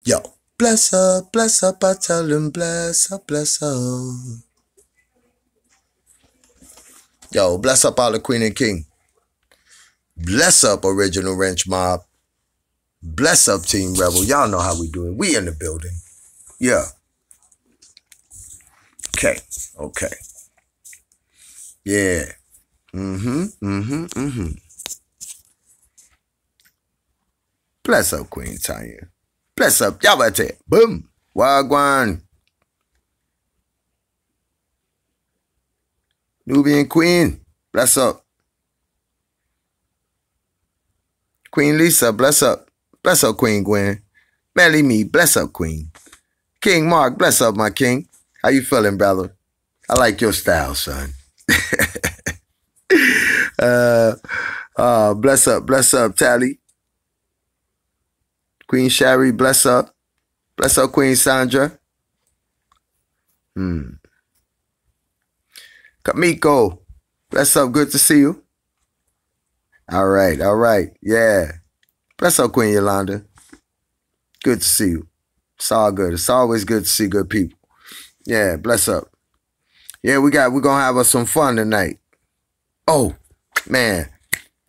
Yo, bless up, I tell him bless up, bless up. Yo, bless up all the Queen and King. Bless up Original Wrench Mob. Bless up Team Rebel. Y'all know how we do it. We in the building. Yeah. Okay. Okay. Yeah. Bless up Queen Tanya. Bless up. Y'all about to boom. Wagwan. Nubian Queen. Bless up. Queen Lisa. Bless up. Bless up Queen Gwen. Melly Me. Bless up Queen. King Mark. Bless up my king. How you feeling, brother? I like your style, son. Bless up, Tally. Queen Sherry, bless up. Bless up, Queen Sandra. Kamiko, bless up, good to see you. All right, yeah. Bless up, Queen Yolanda. Good to see you. It's all good. It's always good to see good people. Yeah, bless up. Yeah, we're gonna have us some fun tonight. Oh, man.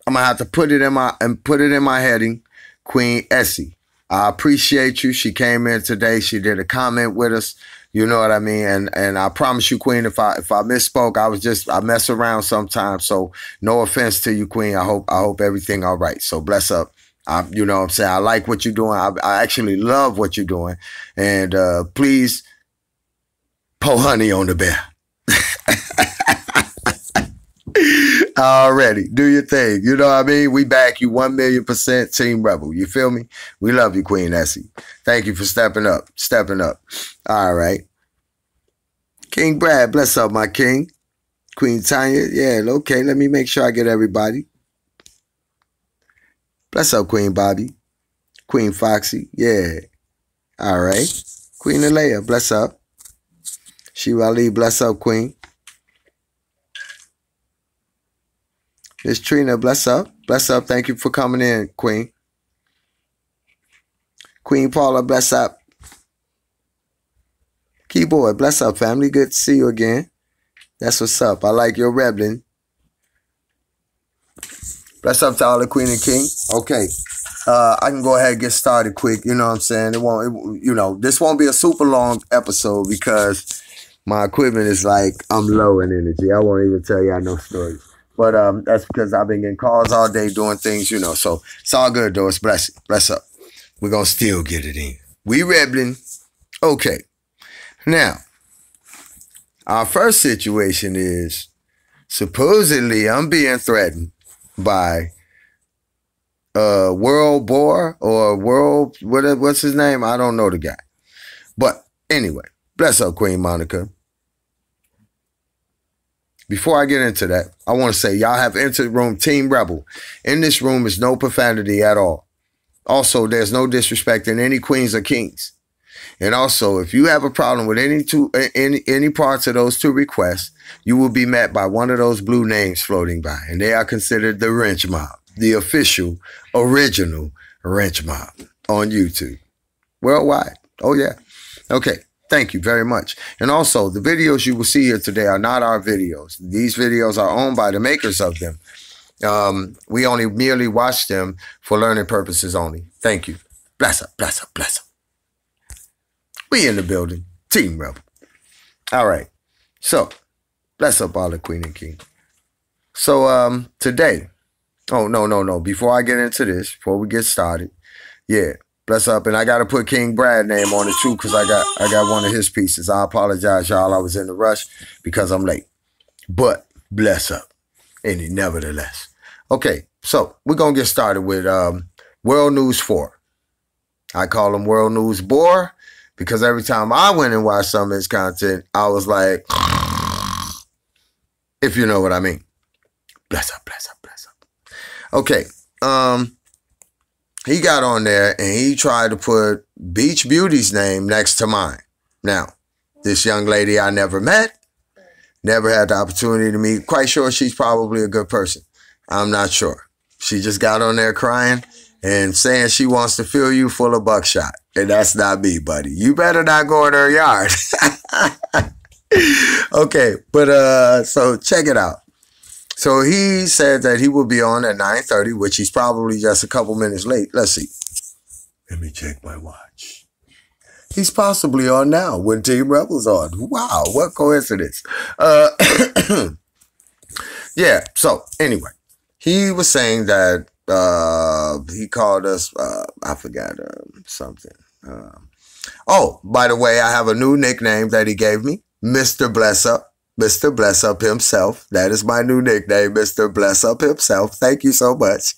I'm gonna have to put it in my heading, Queen Essie. I appreciate you. She came in today. She did a comment with us. You know what I mean? And I promise you, Queen, if I misspoke, I mess around sometimes. So no offense to you, Queen. I hope everything all right. So bless up. You know what I'm saying? I like what you're doing. I actually love what you're doing. And please pour honey on the bear. Already. Do your thing. You know what I mean? We back you 1,000,000% Team Rebel. You feel me? We love you, Queen Essie. Thank you for stepping up. All right. King Brad, bless up, my king. Queen Tanya, yeah, okay. Let me make sure I get everybody. Bless up, Queen Bobby. Queen Foxy, yeah. All right. Queen Alea, bless up. Shirali, bless up, Queen. Miss Trina, bless up. Bless up. Thank you for coming in, Queen. Queen Paula, bless up. Keyboard, bless up, family. Good to see you again. That's what's up. I like your rebelling. Bless up to all the Queen and King. Okay. I can go ahead and get started quick. You know what I'm saying? This won't be a super long episode because my equipment is like, I'm low in energy. I won't even tell y'all no stories. But that's because I've been getting calls all day doing things, so it's all good, though. It's blessing. Bless up. We're going to still get it in. We rebelling. Okay. Now, our first situation is supposedly I'm being threatened by World Boar or World, what's his name? I don't know the guy. But anyway, bless up, Queen Monica. Before I get into that, I want to say y'all have entered the room Team Rebel. In this room is no profanity at all. Also, there's no disrespect in any queens or kings. And also, if you have a problem with any parts of those two requests, you will be met by one of those blue names floating by. And they are considered the Wrench Mob, the official, original Wrench Mob on YouTube. Worldwide. Oh, yeah. Okay. Thank you very much. And also, the videos you will see here today are not our videos. These videos are owned by the makers of them. We only merely watch them for learning purposes only. Thank you. Bless up, bless up, bless up. We in the building. Team Rebel. All right. So, bless up all the Queen and King. So, today. Oh, no. Before I get into this, before we get started. Yeah. Bless up, and I got to put King Brad name on it too because I got one of his pieces. I apologize, y'all. I was in a rush because I'm late. But bless up, nevertheless. Okay, so we're going to get started with World News 4. I call him World News Boar because every time I went and watched some of his content, I was like, if you know what I mean. Bless up, bless up, bless up. Okay, he got on there and he tried to put Beach Beauty's name next to mine. Now, this young lady I never met, never had the opportunity to meet. Quite sure she's probably a good person. I'm not sure. She just got on there crying and saying she wants to fill you full of buckshot. And that's not me, buddy. You better not go in her yard. Okay, but so check it out. So he said that he will be on at 9:30, which he's probably just a couple minutes late. Let's see. Let me check my watch. He's possibly on now when Team Rebel's on. Wow, what coincidence. Yeah, so anyway, he was saying that he called us, I forgot something. Oh, by the way, I have a new nickname that he gave me, Mr. Bless Up. Mr. Bless Up himself. That is my new nickname, Mr. Bless Up himself. Thank you so much.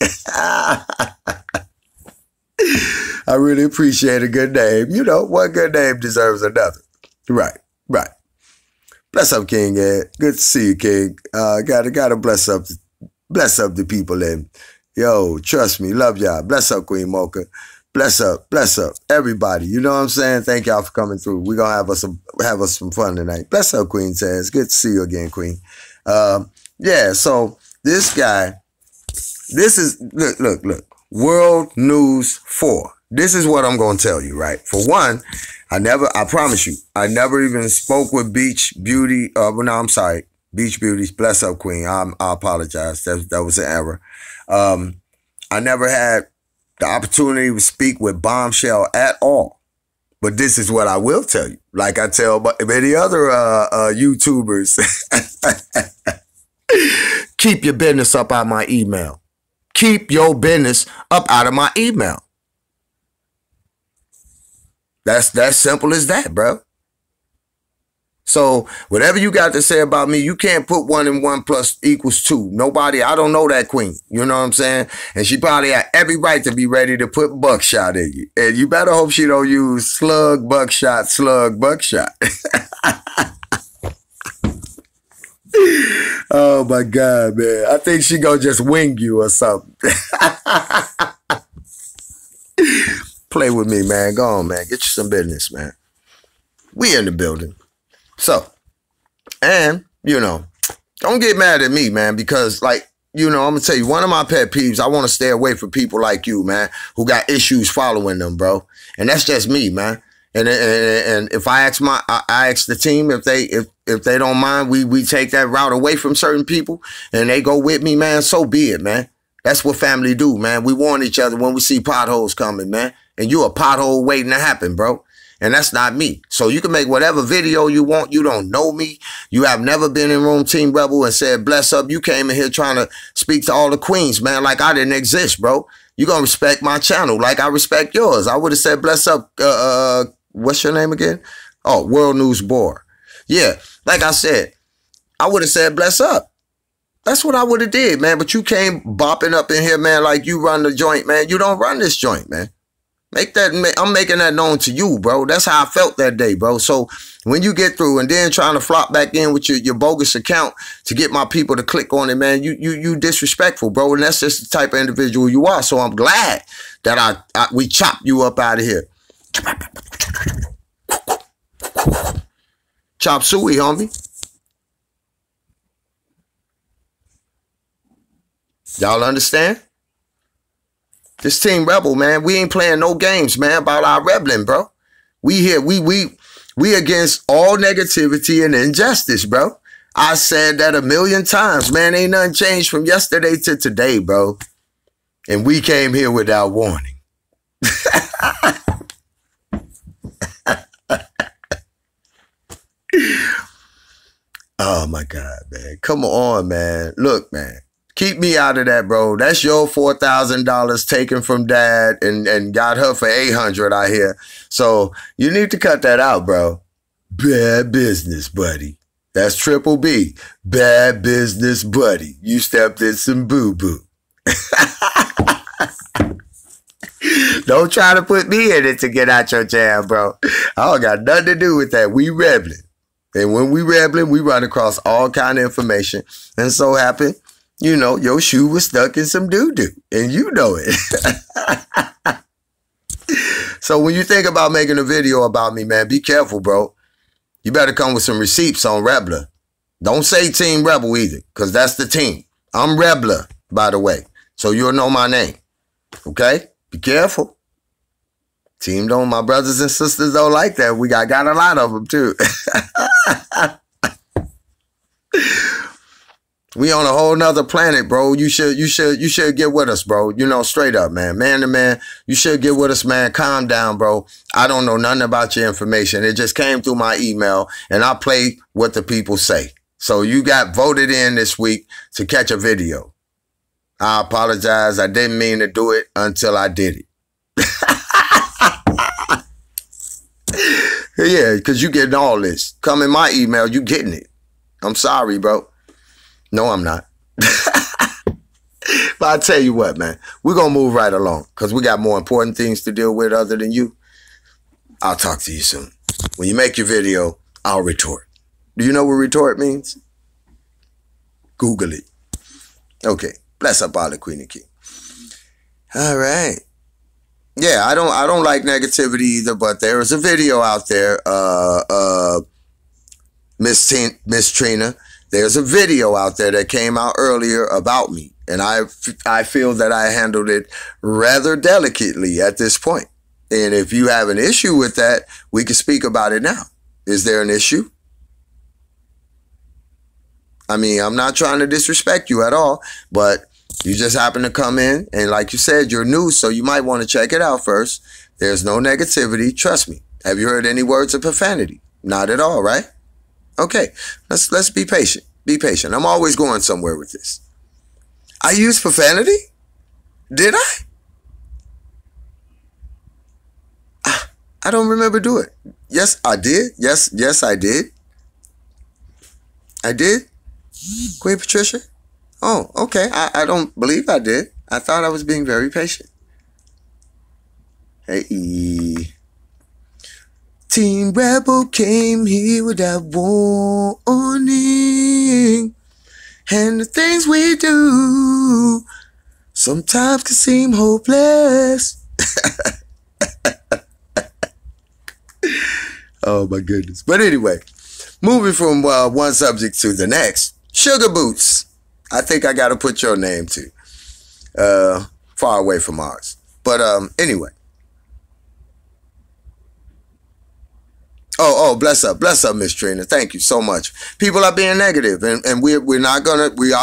I really appreciate a good name. You know, one good name deserves another. Right, right. Bless up, King Ed. Good to see you, King. Gotta bless up the people and yo, trust me, love y'all. Bless up, Queen Mocha. Bless up, everybody. You know what I'm saying? Thank y'all for coming through. We're gonna have us some fun tonight. Bless up, Queen says. Good to see you again, Queen. Yeah, so this guy, this is look. World News 4. This is what I'm gonna tell you, right? For one, I promise you, I never even spoke with Beach Beauty. No, I'm sorry. Beach Beauties. Bless up, Queen. I apologize. That was an error. I never had the opportunity to speak with Bombshell at all. But this is what I will tell you. Like I tell many other YouTubers, keep your business up out of my email. Keep your business up out of my email. That's simple as that, bro. So whatever you got to say about me, you can't put 1 and 1 plus equals 2. Nobody, I don't know that queen. You know what I'm saying? And she probably had every right to be ready to put buckshot in you. And you better hope she don't use slug, buckshot. Oh my God, man. I think she gonna just wing you or something. Play with me, man. Go on, man. Get you some business, man. We in the building. So, and, you know, don't get mad at me, man, because, like, you know, I'm going to tell you, one of my pet peeves, I want to stay away from people like you, man, who got issues following them, bro. And that's just me, man. And if I ask the team if they don't mind, we take that route away from certain people and they go with me, man, so be it, man. That's what family do, man. We warn each other when we see potholes coming, man. And you a pothole waiting to happen, bro. And that's not me. So you can make whatever video you want. You don't know me. You have never been in room Team Rebel and said, bless up. You came in here trying to speak to all the queens, man, like I didn't exist, bro. You going to respect my channel like I respect yours. I would have said, bless up. What's your name again? Oh, World News Boar. Yeah, like I said, I would have said, bless up. That's what I would have did, man. But you came bopping up in here, man, like you run the joint, man. You don't run this joint, man. I'm making that known to you, bro. That's how I felt that day, bro. So when you get through and then trying to flop back in with your bogus account to get my people to click on it, man, you disrespectful, bro. And that's just the type of individual you are. So I'm glad that we chopped you up out of here. Chop suey, homie. Y'all understand? This Team Rebel, man, we ain't playing no games, man, about our rebelling, bro. We here, we against all negativity and injustice, bro. I said that 1,000,000 times, man. Ain't nothing changed from yesterday to today, bro. And we came here without warning. Oh my God, man. Come on, man. Look, man. Keep me out of that, bro. That's your $4,000 taken from dad and got her for $800 out here. So you need to cut that out, bro. Bad business, buddy. That's Triple B. Bad business, buddy. You stepped in some boo-boo. Don't try to put me in it to get out your jam, bro. I don't got nothing to do with that. We rebelling. And when we rebelling, we run across all kind of information. And so happened, you know, your shoe was stuck in some doo-doo. And you know it. So when you think about making a video about me, man, be careful, bro. You better come with some receipts on Rebler. Don't say Team Rebel either, because that's the team. I'm Rebler, by the way. So you'll know my name. Okay? Be careful. Team don't, my brothers and sisters don't like that. We got a lot of them too. We on a whole nother planet, bro. You should get with us, bro. You know, straight up, man. Man to man, you should get with us, man. Calm down, bro. I don't know nothing about your information. It just came through my email, and I play what the people say. So you got voted in this week to catch a video. I apologize. I didn't mean to do it until I did it. Yeah, because you getting all this. Come in my email, you getting it. I'm sorry, bro. No, I'm not. But I tell you what, man, we're going to move right along because we got more important things to deal with other than you. I'll talk to you soon. When you make your video, I'll retort. Do you know what retort means? Google it. Okay. Bless up all the Queen and King. All right. Yeah, I don't like negativity either, but there is a video out there, Miss Trina. There's a video out there that came out earlier about me, and I feel that I handled it rather delicately at this point. And if you have an issue with that, we can speak about it now. Is there an issue? I mean, I'm not trying to disrespect you at all, but you just happen to come in, and like you said, you're new, so you might want to check it out first. There's no negativity. Trust me. Have you heard any words of profanity? Not at all, right? Okay, let's be patient. Be patient. I'm always going somewhere with this. I used profanity? Did I? I don't remember doing it. Yes, I did. Yes, I did. I did? Queen Patricia? Oh, okay. I don't believe I did. I thought I was being very patient. Hey. Team Rebel came here without warning. And the things we do sometimes can seem hopeless. Oh, my goodness. But anyway, moving from one subject to the next. Sugar Boots. I think I got to put your name too. Far away from ours. But anyway. Oh, bless up, Miss Trina. Thank you so much. People are being negative, and we are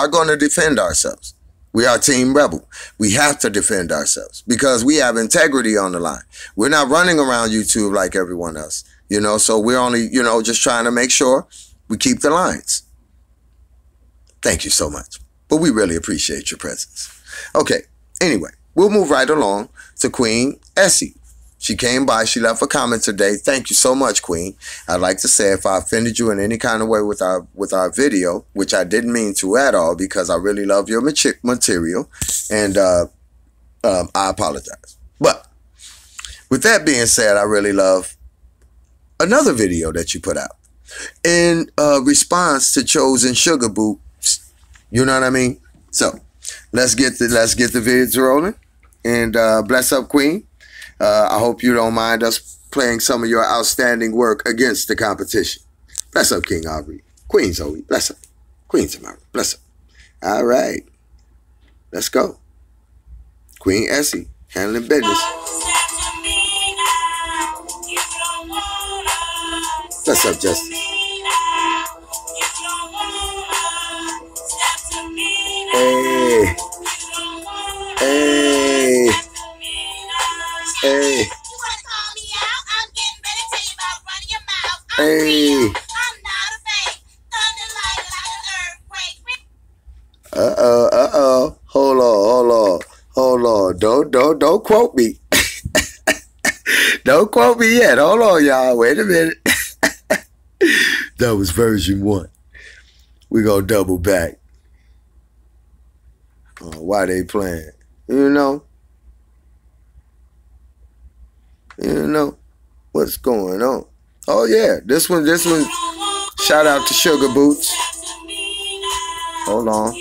gonna defend ourselves. We are Team Rebel. We have to defend ourselves because we have integrity on the line. We're not running around YouTube like everyone else, you know. So we're only, you know, just trying to make sure we keep the lines. Thank you so much. But we really appreciate your presence. Okay. Anyway, we'll move right along to Queen Essie. She came by. She left a comment today. Thank you so much, Queen. I'd like to say if I offended you in any kind of way with our video, which I didn't mean to at all because I really love your material, and I apologize. But with that being said, I really love another video that you put out in response to Chosen Sugar Boots. You know what I mean? So let's get the vids rolling, and bless up, Queen. I hope you don't mind us playing some of your outstanding work against the competition. Bless up, King Aubrey. Queen Zoe, bless up. Queen Tamara, bless up. All right. Let's go. Queen Essie, handling business. Bless up, Justice. Hey. Hey. Hey. Hey. Uh-oh. Hold on. Don't quote me. Don't quote me yet. Hold on, y'all. Wait a minute. That was version 1. We gonna double back. Oh, why they playing? You know what's going on. Oh yeah, this one. Shout out to Sugar Boots. Hold on.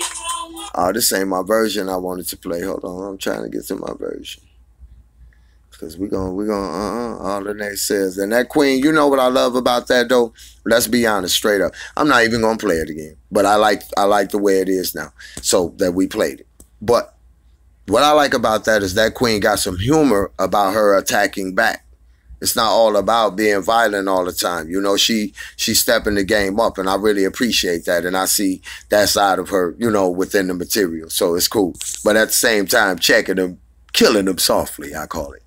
Oh, this ain't my version I wanted to play. Hold on, I'm trying to get to my version. Because we're gonna all the next says. And that Queen, you know what I love about that though? Let's be honest, straight up. I'm not even gonna play it again. But I like the way it is now. So that we played it. But what I like about that is that queen got some humor about her attacking back. It's not all about being violent all the time. You know, she's stepping the game up, and I really appreciate that. And I see that side of her, you know, within the material. So it's cool. But at the same time, checking them, killing them softly, I call it.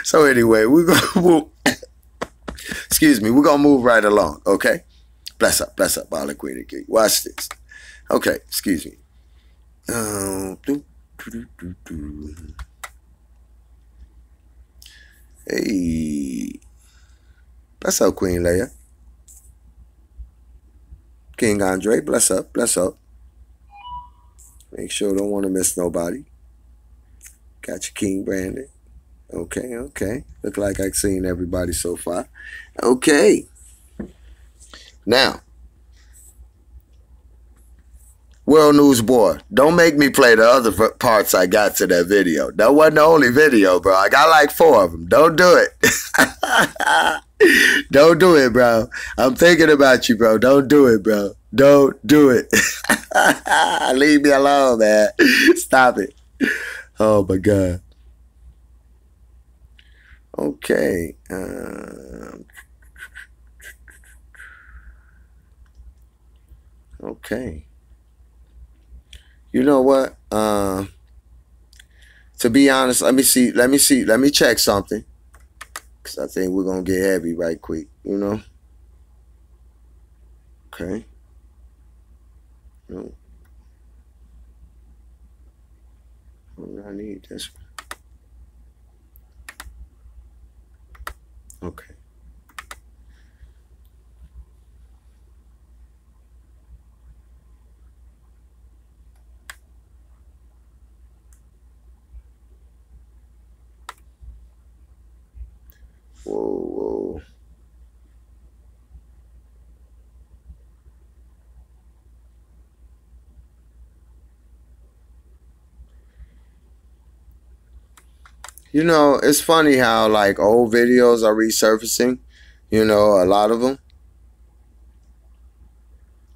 So anyway, we're going to move. Excuse me, we're going to move right along, okay? Bless up, all the queen and king. Watch this. Okay, excuse me. Hey, bless up, Queen Leia. King Andre, bless up, bless up. Make sure don't want to miss nobody. Got your King Brandon. Okay, okay. Look like I've seen everybody so far. Okay. Now, World News Boy, don't make me play the other parts I got to that video. That wasn't the only video, bro. I got like 4 of them. Don't do it. Don't do it, bro. I'm thinking about you, bro. Don't do it, bro. Don't do it. Leave me alone, man. Stop it. Oh, my God. Okay. Okay. You know what? To be honest, let me check something. Because I think we're going to get heavy right quick, you know? Okay. No. I need this one. Okay. Whoa. You know, it's funny how like old videos are resurfacing, you know, a lot of them,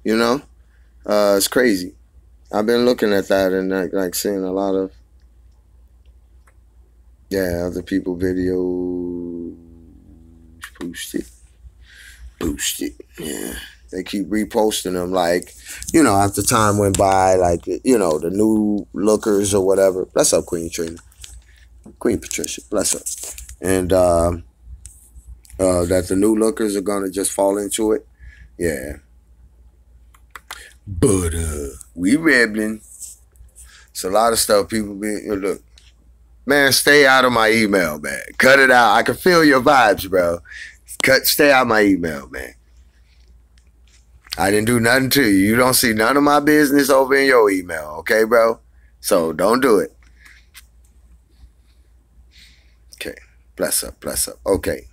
you know, it's crazy. I've been looking at that and like seeing a lot of, yeah, other people videos, boost it, yeah. They keep reposting them like, you know, after time went by, like, you know, the new lookers or whatever. Bless up, Queen Trina. Queen Patricia, bless her. And that the new lookers are going to just fall into it. Yeah. But we rebelling. It's a lot of stuff people be, look, man, stay out of my email, man. Cut it out. I can feel your vibes, bro. Stay out of my email, man. I didn't do nothing to you. You don't see none of my business over in your email, okay, bro? So don't do it. Okay. Bless up, bless up. Okay.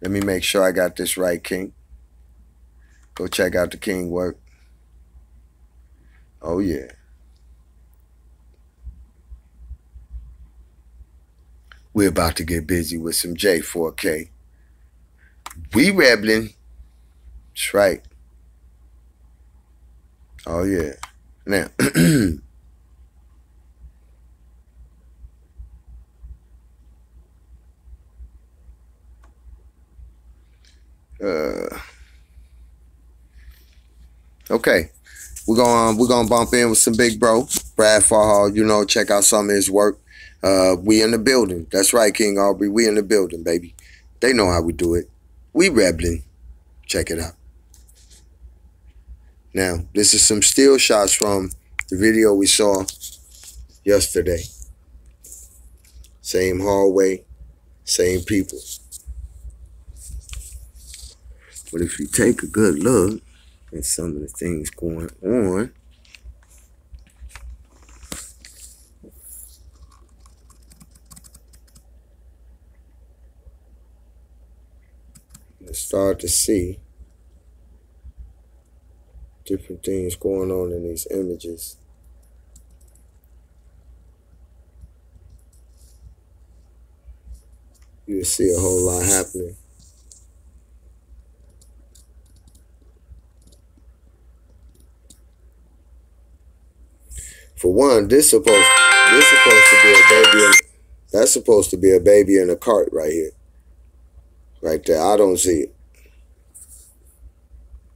Let me make sure I got this right, King. Go check out the King work. Oh, yeah. We're about to get busy with some J4k. We rebelling. That's right. Oh, yeah. Now, okay. We're gonna bump in with some big bro, Brad Farhall, you know, check out some of his work. We in the building. That's right, King Aubrey. We in the building, baby. They know how we do it. We rebelling. Check it out. Now, this is some still shots from the video we saw yesterday. Same hallway, same people. But if you take a good look at some of the things going on, you start to see different things going on in these images. You'll see a whole lot happening. For For one, this supposed to be a baby. That's supposed to be a baby in a cart right here. Right there. I don't see it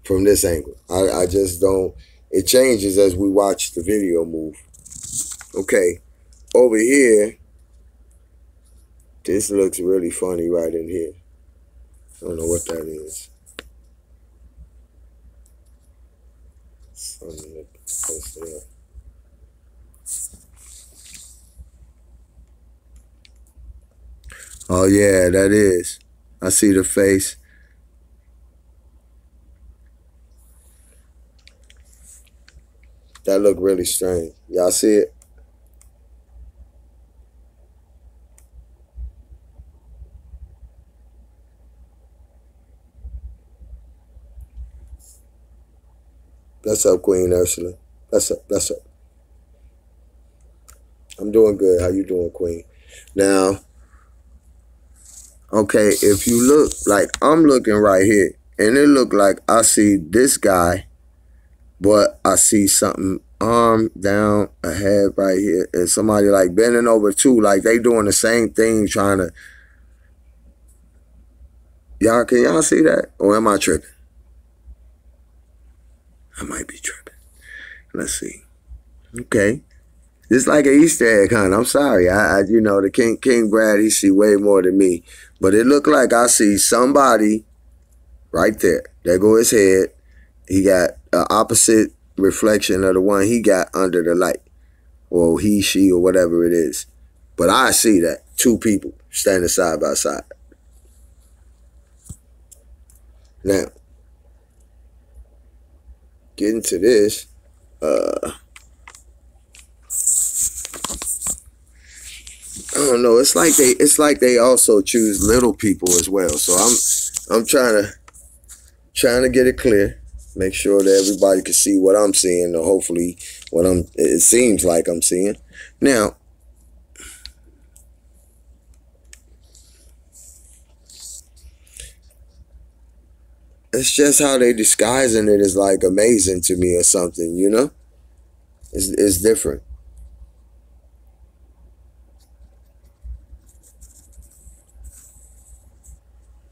from this angle. I just don't. It changes as we watch the video move. Okay. Over here, this looks really funny right in here. I don't know what that is. Something close to that. Oh yeah, that is. I see the face. That look really strange. Y'all see it? Bless up, Queen Ursula. Bless up, bless up. I'm doing good. How you doing, Queen? Now, okay, if you look, like I'm looking right here, and it look like I see this guy, but I see something arm down ahead right here, and somebody like bending over too, like they doing the same thing, trying to. Can y'all see that? Or am I tripping? I might be tripping. Let's see. Okay. It's like an Easter egg hunt. I'm sorry. You know, the King Brad, he see way more than me. But it looked like I see somebody right there. There go his head. He got an opposite reflection of the one he got under the light. Or he, she, or whatever it is. But I see that. Two people standing side by side. Now, getting to this, I don't know. It's like they also choose little people as well. So I'm trying to get it clear, make sure that everybody can see what I'm seeing, or hopefully it seems like I'm seeing. Now, it's just how they disguising it is like amazing to me or something, you know? It's different.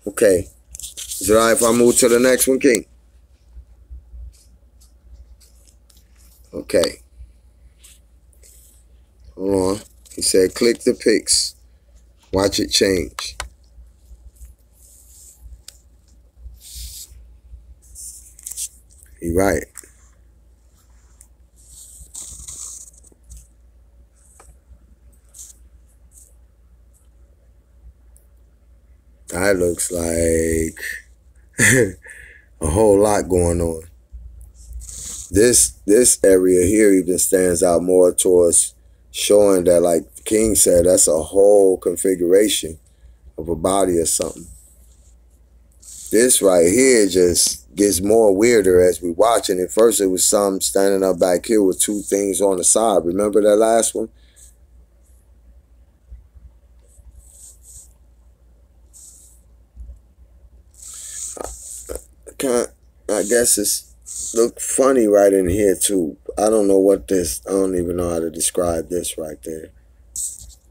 Okay. Is it all right if I move to the next one, King? Okay. Hold on. He said, click the pics. Watch it change. He right. That looks like a whole lot going on. This area here even stands out more towards showing that, like King said, that's a whole configuration of a body or something. This right here just gets more weirder as we watch it. At first it was some standing up back here with two things on the side. Remember that last one? I guess it's look funny right in here too. I don't know what this, I don't even know how to describe this right there.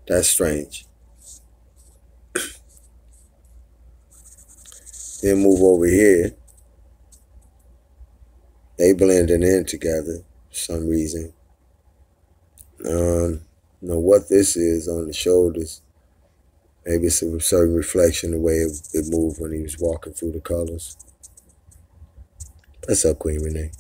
That's strange. Then move over here. They blending in together for some reason. Know what this is on the shoulders. Maybe it's a certain reflection the way it moved when he was walking through the colors. What's up, Queen Renee?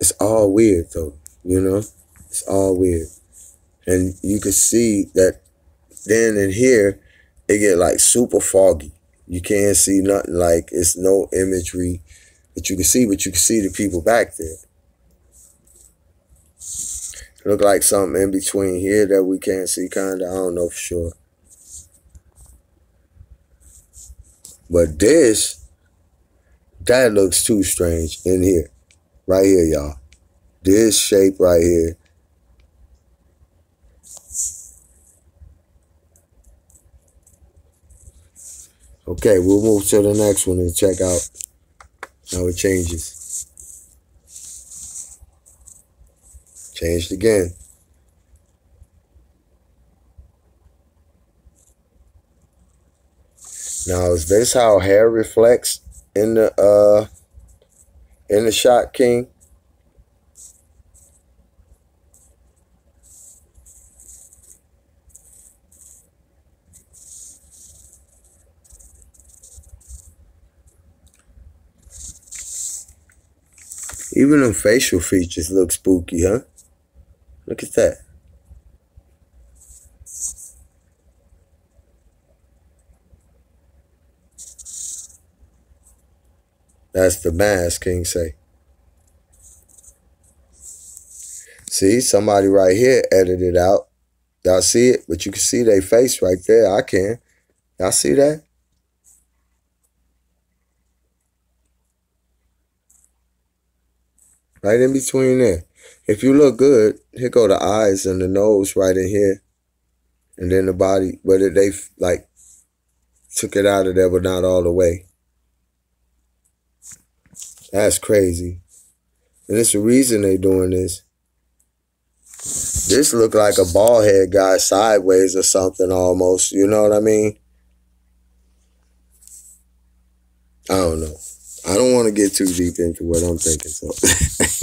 It's all weird though, you know? It's all weird. And you can see that then in here, it get like super foggy. You can't see nothing, like it's no imagery that you can see, but you can see the people back there. Look like something in between here that we can't see, kinda. I don't know for sure. But this, that looks too strange in here. Right here, y'all. This shape right here. Okay, we'll move to the next one and check out Now it changes. Changed again. Now is this how hair reflects in the shot, King? Even them facial features look spooky, huh? Look at that. That's the mask, King say. See, somebody right here edited out. Y'all see it? But you can see their face right there. I can. Y'all see that? Right in between there. If you look good, here go the eyes and the nose right in here. And then the body. But they like took it out of there, but not all the way. That's crazy. And it's the reason they doing this. This look like a bald head guy sideways or something almost. You know what I mean? I don't know. I don't want to get too deep into what I'm thinking. So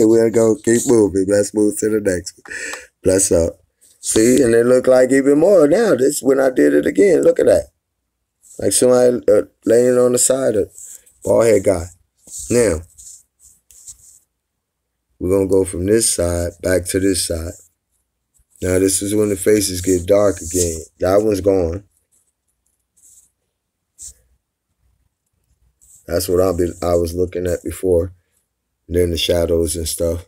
we'll go keep moving. Let's move to the next one. Bless up. See, and it look like even more now. This when I did it again. Look at that. Like somebody laying on the side of bald head guy. Now, we're going to go from this side back to this side. Now, this is when the faces get dark again. That one's gone. That's what I was looking at before. And then the shadows and stuff.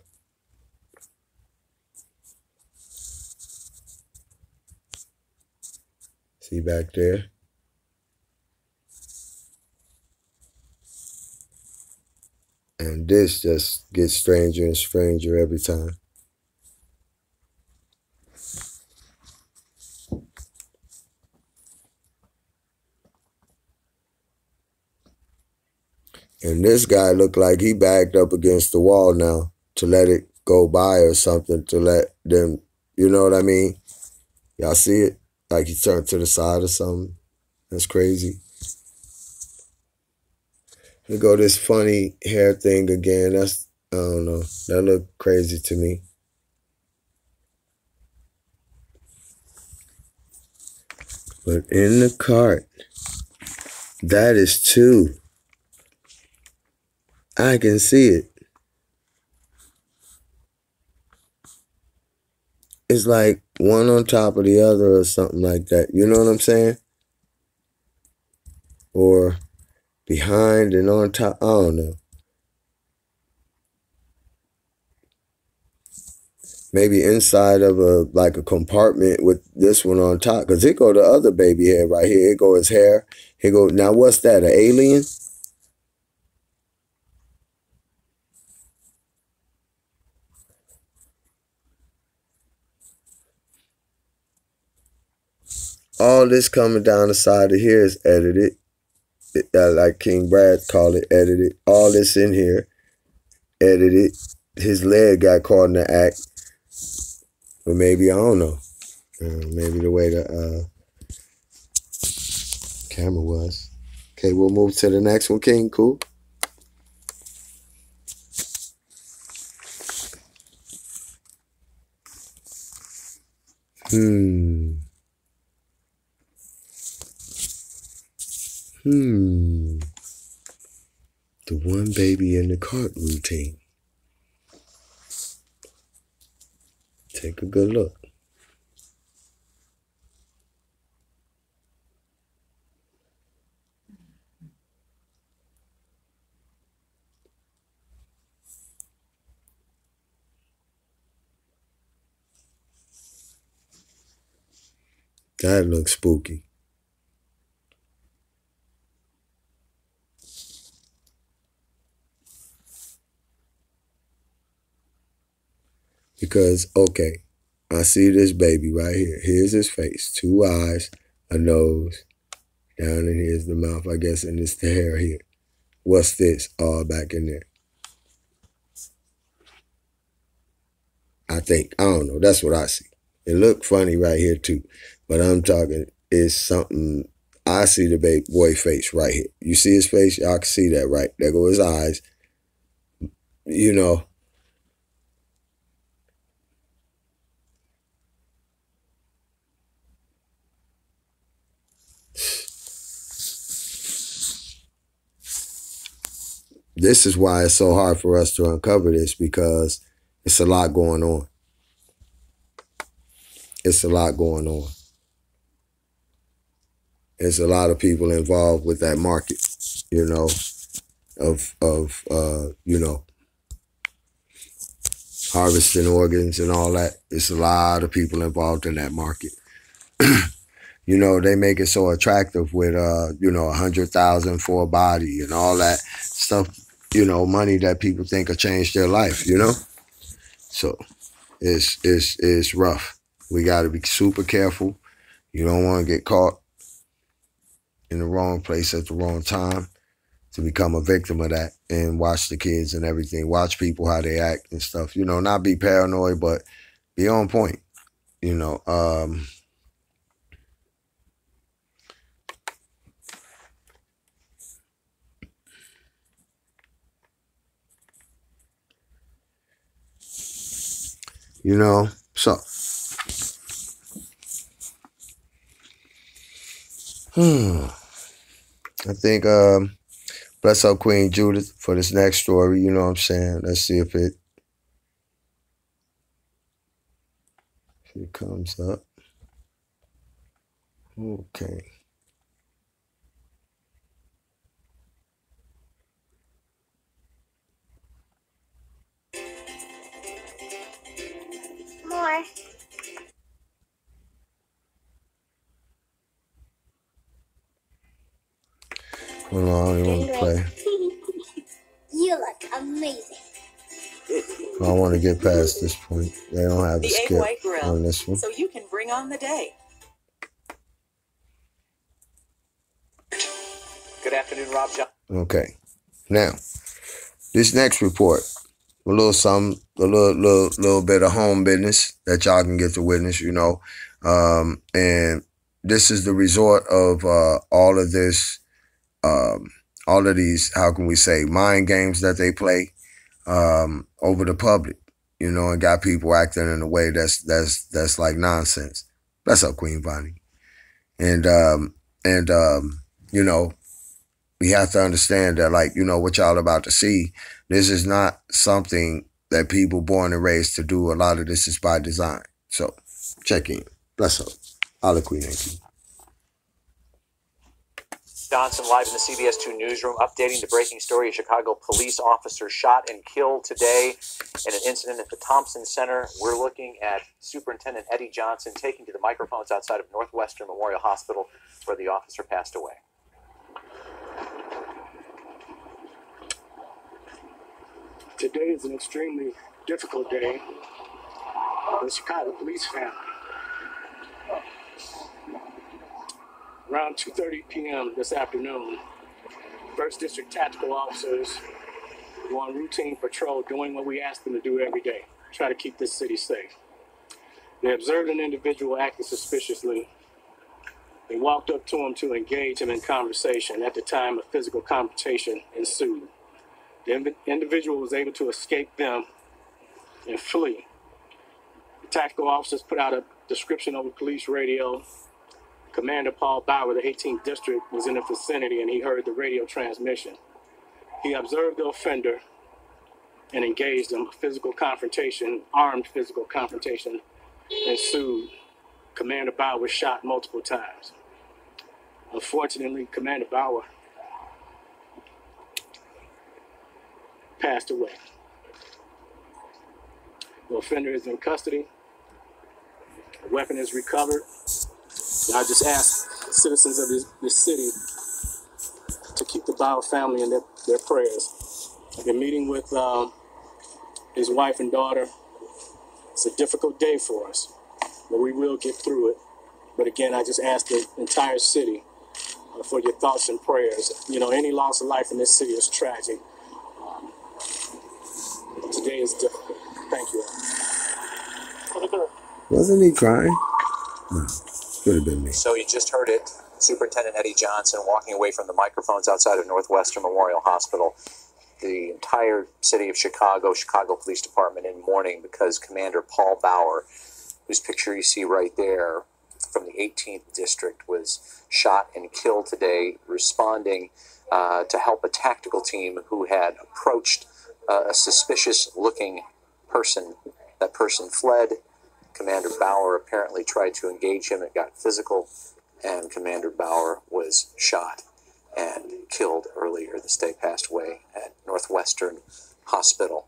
See back there? And this just gets stranger and stranger every time. And this guy looked like he backed up against the wall now to let it go by or something, to let them, you know what I mean? Y'all see it? Like he turned to the side or something. That's crazy. Here go this funny hair thing again. That's, I don't know. That looked crazy to me. But in the cart, that is 2. I can see it. It's like one on top of the other or something like that. You know what I'm saying? Or behind and on top. I don't know. Maybe inside of like a compartment with this one on top. Because here go the other baby head right here. Here go his hair. Here go, now what's that, an alien? All this coming down the side of here is edited. Like King Brad called it, edited. All this in here, edited. His leg got caught in the act. Or maybe, I don't know. Maybe the way the camera was. Okay, we'll move to the next one, King. Cool. The one baby in the cart routine. Take a good look. That looks spooky. Because, okay, I see this baby right here. Here's his face. 2 eyes, a nose. Down in here's the mouth, I guess, and it's the hair here. What's this? All back in there. I think. I don't know. That's what I see. It looked funny right here too. But I'm talking, it's something. I see the baby boy face right here. You see his face? Y'all can see that, right? There go his eyes. You know. This is why it's so hard for us to uncover this, because it's a lot going on. It's a lot going on. There's a lot of people involved with that market, you know, you know, harvesting organs and all that. It's a lot of people involved in that market. You know, they make it so attractive with, you know, 100,000 for a body and all that stuff, you know, money that people think will change their life, you know? So it's rough. We got to be super careful. You don't want to get caught in the wrong place at the wrong time to become a victim of that, and watch the kids and everything. Watch people, how they act and stuff. You know, not be paranoid, but be on point, you know. You know, so I think bless up Queen Judith for this next story, you know what I'm saying? Let's see if it comes up. Okay. More. Hold on, I don't want to play. You look amazing. I don't want to get past this point. They don't have a skip on this one. So you can bring on the day. Good afternoon, Rob John. Okay. Now, this next report, a little bit of home business that y'all can get to witness, you know. And this is the resort of all of this, all of these, how can we say, mind games that they play over the public, you know, and got people acting in a way that's like nonsense. Bless up, Queen Bonnie. And you know, we have to understand that, like, you know, what y'all about to see, this is not something that people born and raised to do. A lot of this is by design. So check in. Bless up. Holla, Queen Angie. Johnson live in the CBS 2 newsroom, updating the breaking story. A Chicago police officer shot and killed today in an incident at the Thompson Center. We're looking at Superintendent Eddie Johnson taking to the microphones outside of Northwestern Memorial Hospital, where the officer passed away. Today is an extremely difficult day for the Chicago police family. Around 2:30 p.m. this afternoon, 1st District tactical officers were on routine patrol doing what we ask them to do every day, try to keep this city safe. They observed an individual acting suspiciously. They walked up to him to engage him in conversation. At the time, a physical confrontation ensued. The individual was able to escape them and flee. The tactical officers put out a description over police radio. Commander Paul Bauer, the 18th District, was in the vicinity and he heard the radio transmission. He observed the offender and engaged him. Physical confrontation, armed physical confrontation ensued. Commander Bauer was shot multiple times. Unfortunately, Commander Bauer passed away. The offender is in custody. The weapon is recovered. And I just ask citizens of this city to keep the Bauer family in their prayers. I've been meeting with his wife and daughter. It's a difficult day for us, but we will get through it. But again, I just ask the entire city for your thoughts and prayers. You know, any loss of life in this city is tragic. Today is difficult. Thank you. Wasn't he crying? No, could have been me. So you just heard it. Superintendent Eddie Johnson walking away from the microphones outside of Northwestern Memorial Hospital. The entire city of Chicago, Chicago Police Department in mourning because Commander Paul Bauer, whose picture you see right there from the 18th District, was shot and killed today, responding to help a tactical team who had approached a suspicious-looking person. That person fled. Commander Bauer apparently tried to engage him. It got physical, and Commander Bauer was shot and killed earlier this day, passed away at Northwestern Hospital.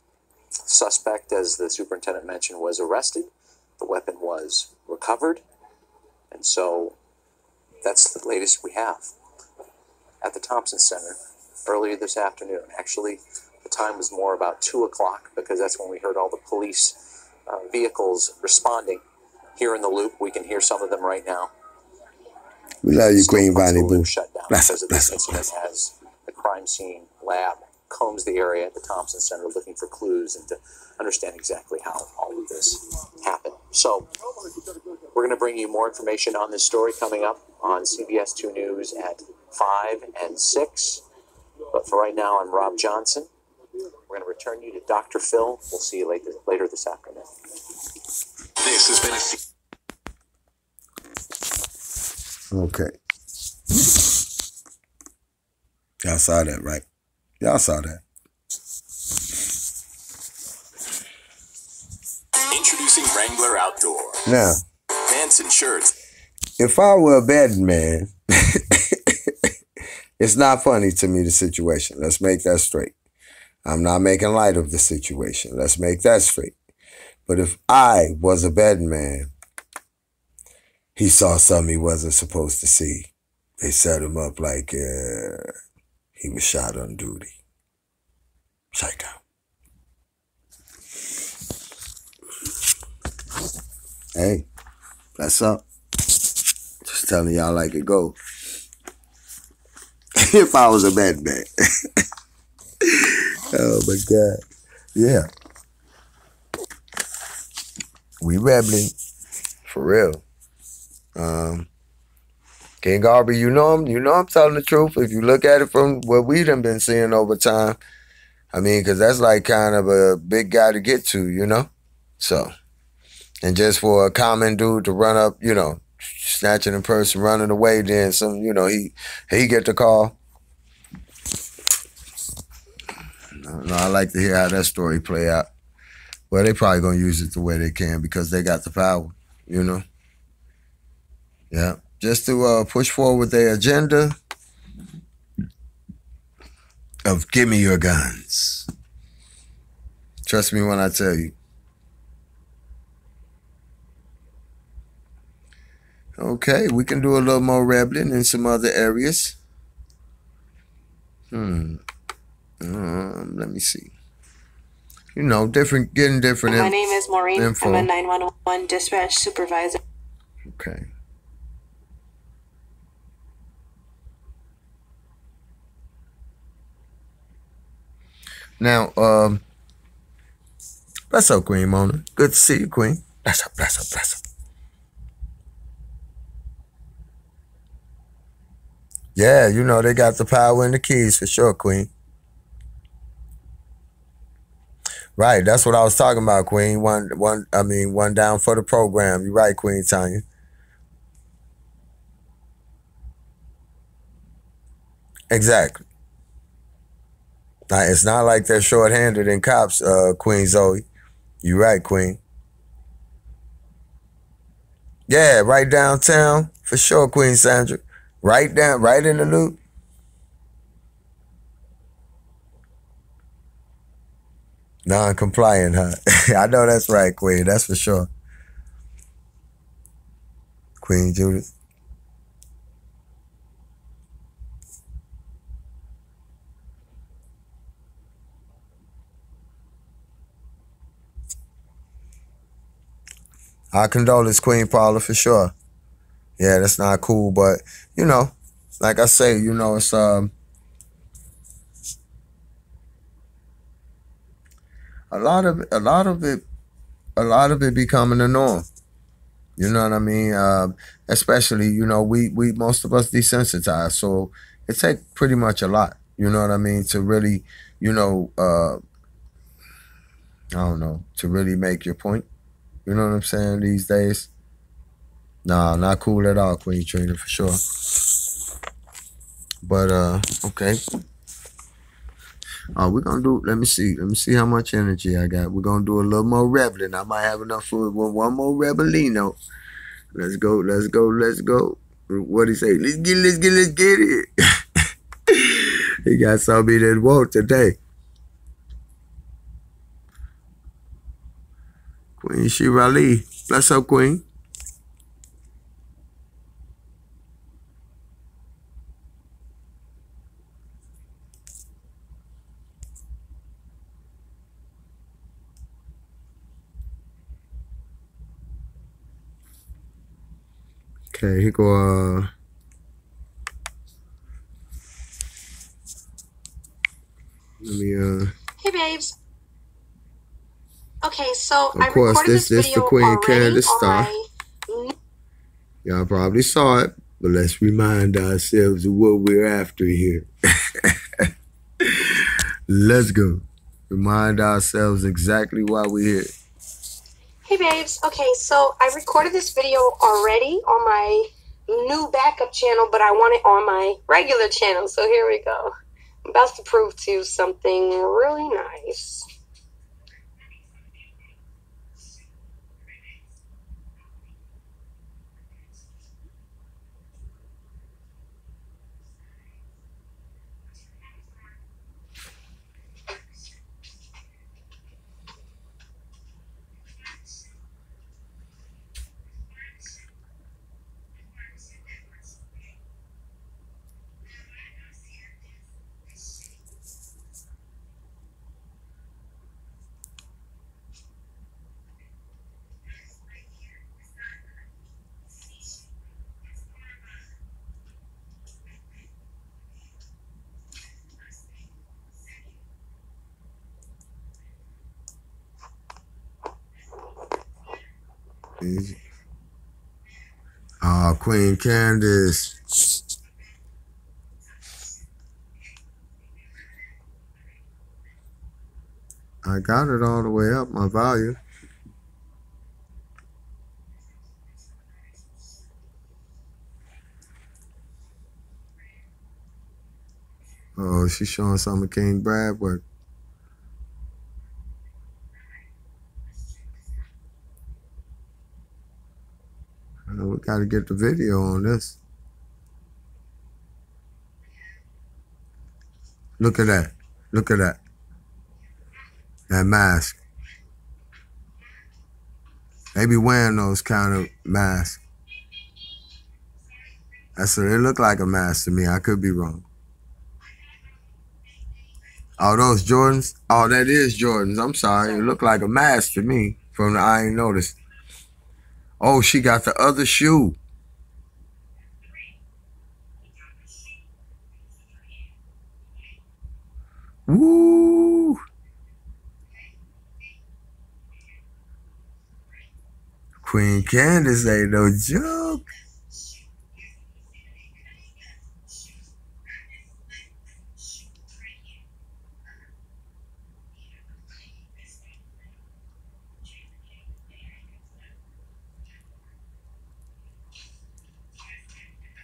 Suspect, as the superintendent mentioned, was arrested. The weapon was recovered. And so that's the latest we have at the Thompson Center earlier this afternoon. Actually, the time was more about 2 o'clock because that's when we heard all the police vehicles responding here in the loop. We can hear some of them right now. We love you, Queen Bonnie Boo. Shut down because of this incident as the crime scene lab combs the area at the Thompson Center looking for clues and to understand exactly how all of this happened. So we're going to bring you more information on this story coming up on CBS 2 News at 5 and 6. But for right now, I'm Rob Johnson. We're going to return you to Dr. Phil. We'll see you later this afternoon. This has been Okay. Y'all saw that, right? Y'all saw that. Introducing Wrangler Outdoor. Now, Pants and shirts. if I were a betting man, it's not funny to me, the situation. Let's make that straight. I'm not making light of the situation. Let's make that straight. But if I was a betting man, he saw something he wasn't supposed to see. They set him up like he was shot on duty. Shut down. Hey, that's up. Just telling y'all like it goes. If I was a betting man. Oh my God. Yeah. We rebelling. For real. King Garby, you know I'm telling the truth. If you look at it from what we done been seeing over time, I mean, because that's like kind of a big guy to get to, you know? So, and just for a common dude to run up, you know, snatching a person, running away, then some, you know, he get the call. No, I like to hear how that story play out. Well, they probably gonna use it the way they can because they got the power, you know? Yeah. Just to push forward their agenda of give me your guns. Trust me when I tell you. Okay, we can do a little more rebelling in some other areas. Let me see. You know, getting different. My name is Maureen. Info. I'm a 911 dispatch supervisor. Okay. Now, bless up, Queen Mona. Good to see you, Queen. Bless up, bless up, bless up. Yeah, you know, they got the power and the keys for sure, Queen. Right, that's what I was talking about, Queen. One down for the program. You're right, Queen Tanya. Exactly. Now, it's not like they're short-handed in cops, Queen Zoe. You're right, Queen. Yeah, right downtown, for sure, Queen Sandra. Right in the loop. Non-compliant, huh? I know that's right, Queen. That's for sure. Queen Judith. Our condolences, Queen Paula, for sure. Yeah, that's not cool, but, you know, like I say, you know, it's a lot of it becoming the norm. You know what I mean? Especially, you know, we most of us desensitized, so it takes pretty much a lot. You know what I mean, to really, you know, I don't know, to really make your point. You know what I'm saying? These days, nah, not cool at all, Queen Trina, for sure. But okay. We're gonna do. Let me see how much energy I got. We're gonna do a little more reveling. I might have enough for one more rebelino. Let's go. Let's go. Let's go. What he say? Let's get it. He got something he didn't want today. Queen Shirali. Bless up, Queen. Okay, here go let me Hey, babes. Okay, so of I course recorded this this the video Queen already Kandis on star. my... Y'all probably saw it, but let's remind ourselves of what we're after here. Let's go. Remind ourselves exactly why we're here. Hey, babes. Okay, so I recorded this video already on my new backup channel, but I want it on my regular channel, so here we go. I'm about to prove to you something really nice. Queen Kandis. I got it all the way up, my volume. Oh, she's showing some of King Brad work. We got to get the video on this. Look at that. Look at that. That mask. They be wearing those kind of masks. It look like a mask to me. I could be wrong. Oh, those Jordans? Oh, that is Jordans. I'm sorry. It looked like a mask to me. I ain't noticed. Oh, she got the other shoe. Woo! Queen Kandis ain't no joke.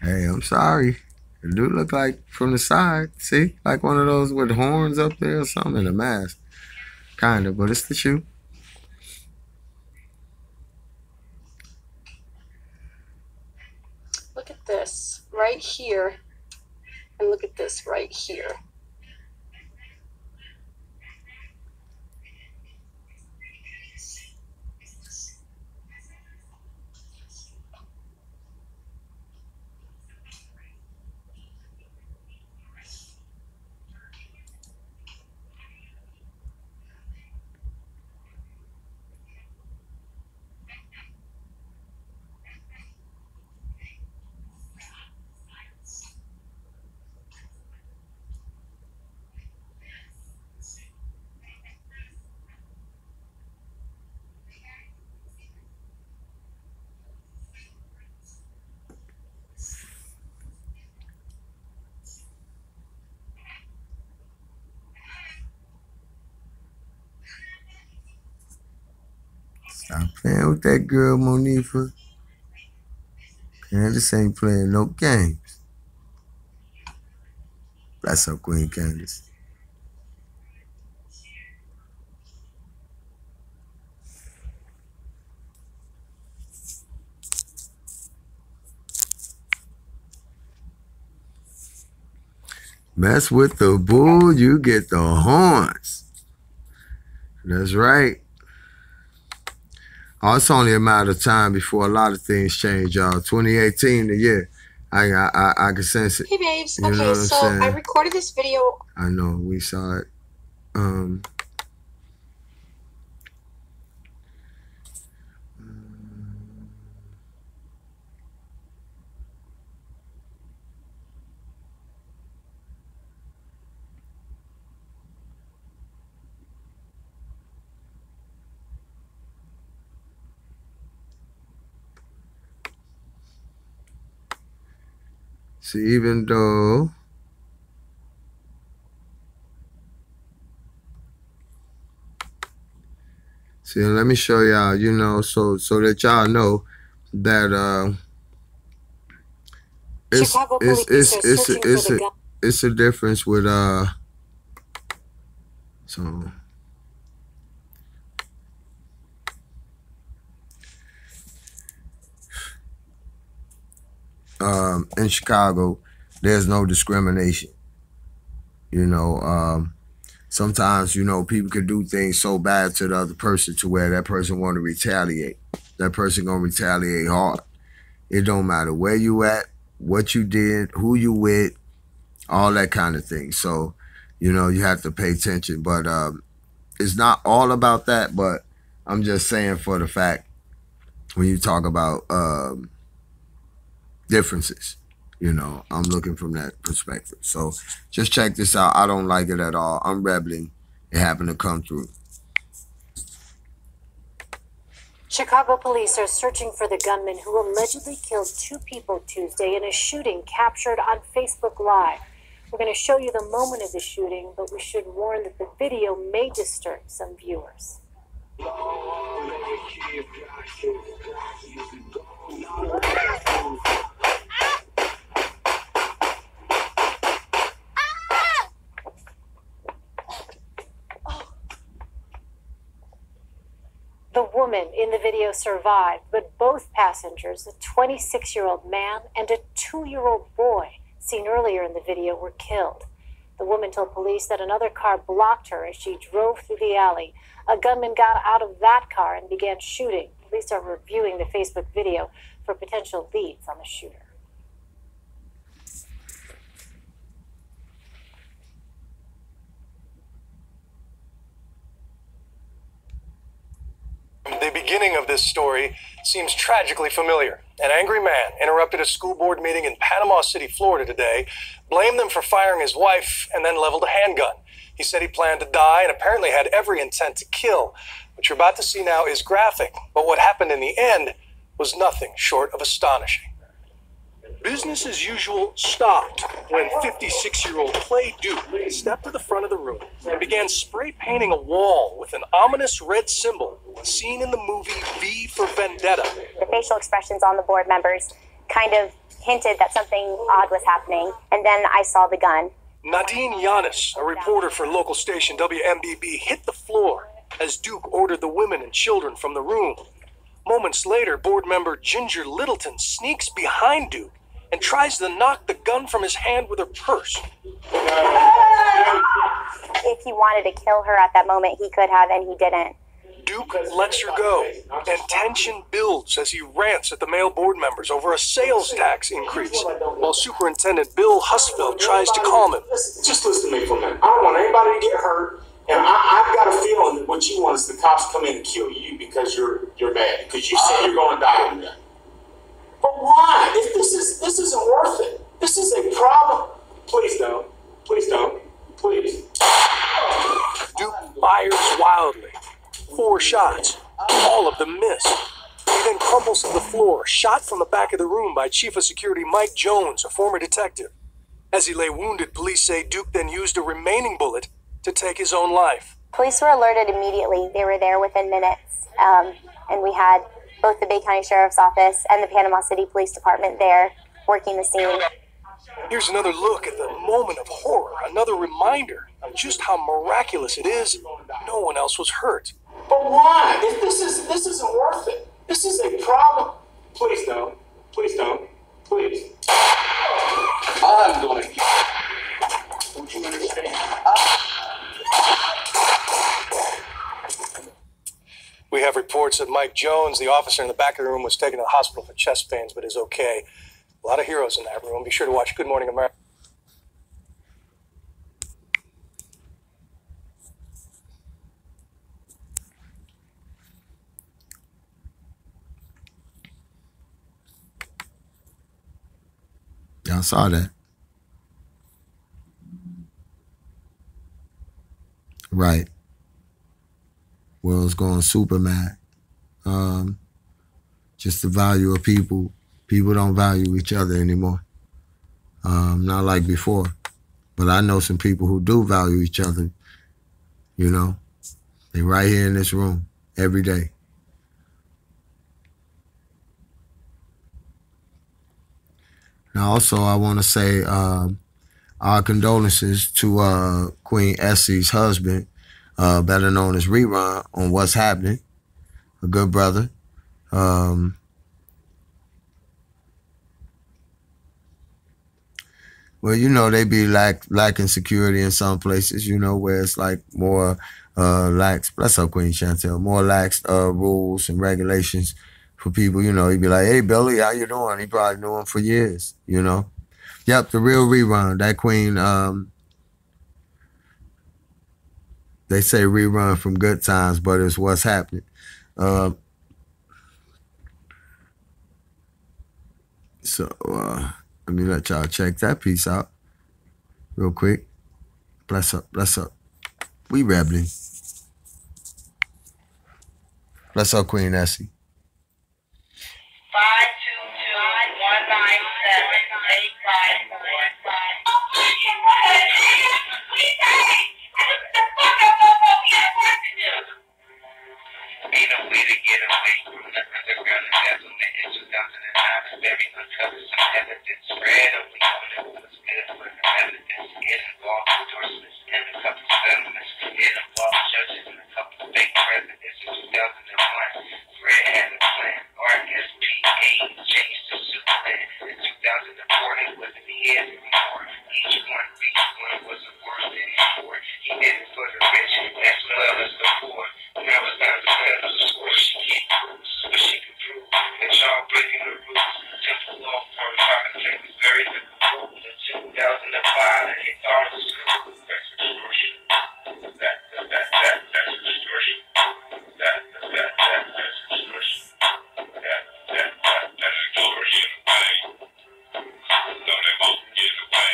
Hey, I'm sorry. It do look like from the side. See? Like one of those with horns up there or something in a mask. Kind of, but it's the shoe. Look at this right here, and look at this right here. Playing with that girl, Monifa. Candace ain't playing no games. That's her Queen Candace. Mess with the bull, you get the horns. That's right. Oh, it's only a matter of time before a lot of things change, y'all. 2018, the year. I can sense it. Hey, babes. You know Okay, what I'm so saying? I recorded this video. I know, we saw it. See, even though see, let me show y'all, you know, so that y'all know that it's a difference with so in Chicago, there's no discrimination. You know, sometimes, you know, people could do things so bad to the other person to where that person want to retaliate. That person gonna retaliate hard. It don't matter where you at, what you did, who you with, all that kind of thing. So, you know, you have to pay attention. But it's not all about that, but I'm just saying for the fact when you talk about differences, you know, I'm looking from that perspective. So just check this out. I don't like it at all. I'm rebelling. It happened to come through. Chicago police are searching for the gunman who allegedly killed 2 people Tuesday in a shooting captured on Facebook Live. We're going to show you the moment of the shooting, but we should warn that the video may disturb some viewers. The woman in the video survived, but both passengers, a 26-year-old man and a 2-year-old boy seen earlier in the video, were killed. The woman told police that another car blocked her as she drove through the alley. A gunman got out of that car and began shooting. Police are reviewing the Facebook video for potential leads on the shooter. The beginning of this story seems tragically familiar. An angry man interrupted a school board meeting in Panama City, Florida today, blamed them for firing his wife, and then leveled a handgun. He said he planned to die and apparently had every intent to kill. What you're about to see now is graphic, but what happened in the end was nothing short of astonishing. Business as usual stopped when 56-year-old Clay Duke stepped to the front of the room and began spray painting a wall with an ominous red symbol seen in the movie V for Vendetta. The facial expressions on the board members kind of hinted that something odd was happening, and then I saw the gun. Nadine Yanis, a reporter for local station WMBB, hit the floor as Duke ordered the women and children from the room. Moments later, board member Ginger Littleton sneaks behind Duke and tries to knock the gun from his hand with her purse. If he wanted to kill her at that moment, he could have, and he didn't. Duke lets her go, and tension builds as he rants at the male board members over a sales tax increase, while Superintendent Bill Husfeld tries to calm him. Just listen to me for a minute. I don't want anybody to get hurt, and I've got a feeling that what you want is the cops come in and kill you because you're mad, because you said you're going to die in there. But why? If this isn't worth it. This is a problem. Please don't. Please don't. Please. Duke fires wildly. 4 shots. All of them miss. He then crumbles to the floor, shot from the back of the room by Chief of Security Mike Jones, a former detective. As he lay wounded, police say Duke then used a remaining bullet to take his own life. Police were alerted immediately. They were there within minutes. and we had both the Bay County Sheriff's Office and the Panama City Police Department there working the scene. Here's another look at the moment of horror, another reminder of just how miraculous it is no one else was hurt. But why? This isn't worth it. This is a problem. Please don't. Please don't. Please. I'm going to. Don't you understand? We have reports that Mike Jones, the officer in the back of the room, was taken to the hospital for chest pains, but is okay. A lot of heroes in that room. Be sure to watch Good Morning America. Y'all saw that. Right. World's going super mad. Just the value of people. People don't value each other anymore. Not like before. But I know some people who do value each other. You know, they right here in this room every day. Now, also, I want to say our condolences to Queen Essie's husband, better known as Rerun, on what's happening. A good brother. Well, you know, they be lacking security in some places, you know, where it's like more lax. Bless up, Queen Chantel. More lax rules and regulations for people. You know, he'd be like, "Hey, Billy, how you doing?" He probably knew him for years, you know. Yep, the real Rerun. That Queen, they say Rerun from Good Times, but it's what's happening. So, let me let y'all check that piece out real quick. Bless up, bless up. We rebelling. Bless up, Queen Essie. 522-197-854. Ain't no way to get away from the underground embezzlement in 2009. Very uncovered some evidence spread only on it was good for the evidence. It involved endorsements and a couple settlements. It involved judges and a couple fake presidents in 2001. Fred had a plan. RSPA changed to Superman. In 2004, he wasn't here anymore. Each one wasn't worth anymore. He did it for the rich as well as the poor. Now it's time to settle the score. She can't prove, but she can prove that y'all breaking the rules. Temple law 45 and take was very difficult. In 2005, and he thought it was cool. That's extortion. That's extortion. That's extortion. That's extortion. No, they won't get away.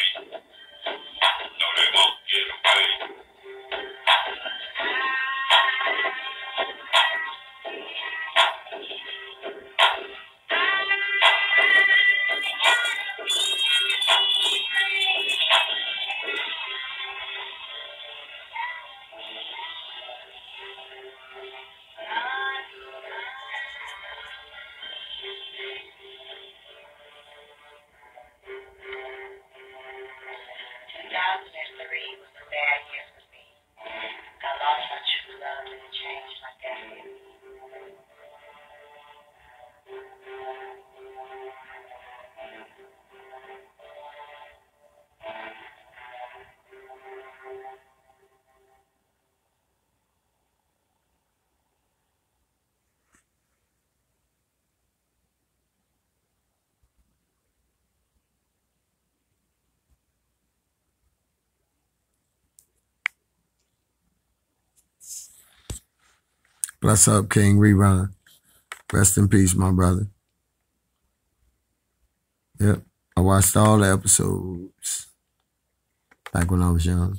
No, they won't get away. Bless up, King Rerun. Rest in peace, my brother. Yep, I watched all the episodes back when I was young.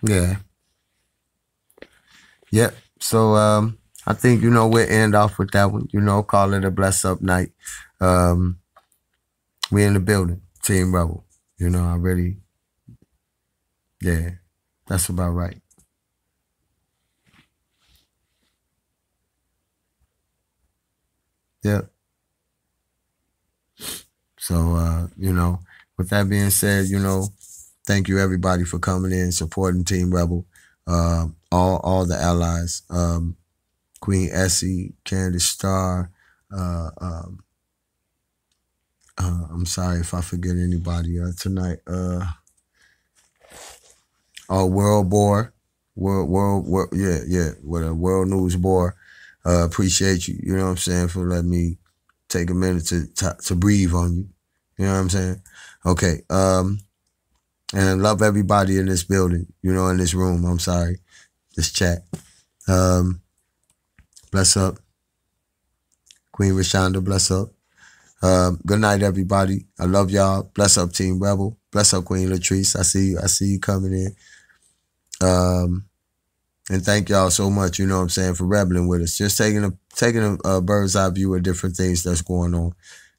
Yeah. Yep. So I think, you know, we'll end off with that one. You know, call it a bless up night. We in the building. Team Rebel. You know, yeah, that's about right. Yeah. So, you know, with that being said, you know, thank you everybody for coming in, supporting Team Rebel, all the allies, Queen Essie, Candace Starr. I'm sorry if I forget anybody tonight. World Boar, World, yeah, with a World News Boar. Appreciate you. You know what I'm saying, for letting me take a minute to breathe on you. You know what I'm saying? Okay. And love everybody in this building. You know, in this room. I'm sorry, this chat. Bless up, Queen Rashonda. Bless up. Good night, everybody. I love y'all. Bless up, Team Rebel. Bless up, Queen Latrice. I see you. I see you coming in. And thank y'all so much, you know what I'm saying, for rebelling with us. Just taking a bird's eye view of different things that's going on.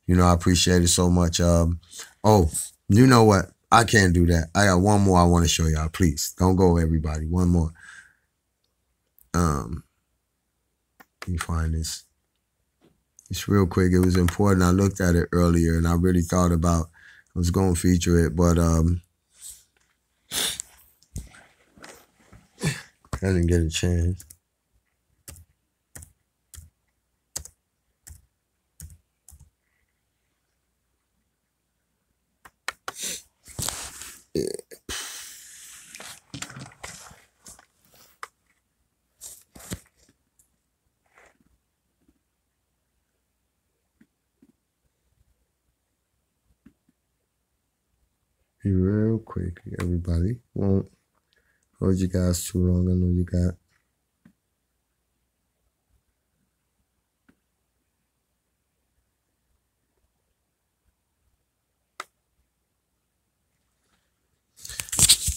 You know, I appreciate it so much. Oh, you know what? I can't do that. I got one more I want to show y'all. Please, don't go, everybody. One more. Let me find this. It's real quick. It was important. I looked at it earlier, and I really thought about I was going to feature it, but I didn't get a chance. Yeah. Be real quick, everybody. Won't hold you guys too long. I know you got.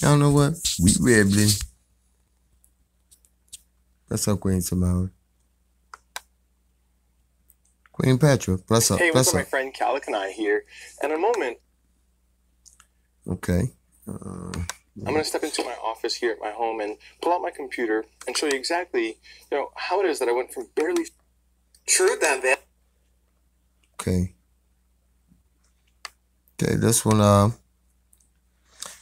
Y'all know what? We rebelling. That's up, Queen Tamara. Queen Petra, bless up. Hey, bless what's up, my up. friend Calic and I here. And in a moment, Okay. I'm going to step into my office here at my home and pull out my computer and show you exactly, how it is that I went from barely... True, then, man. Okay. Okay, this one,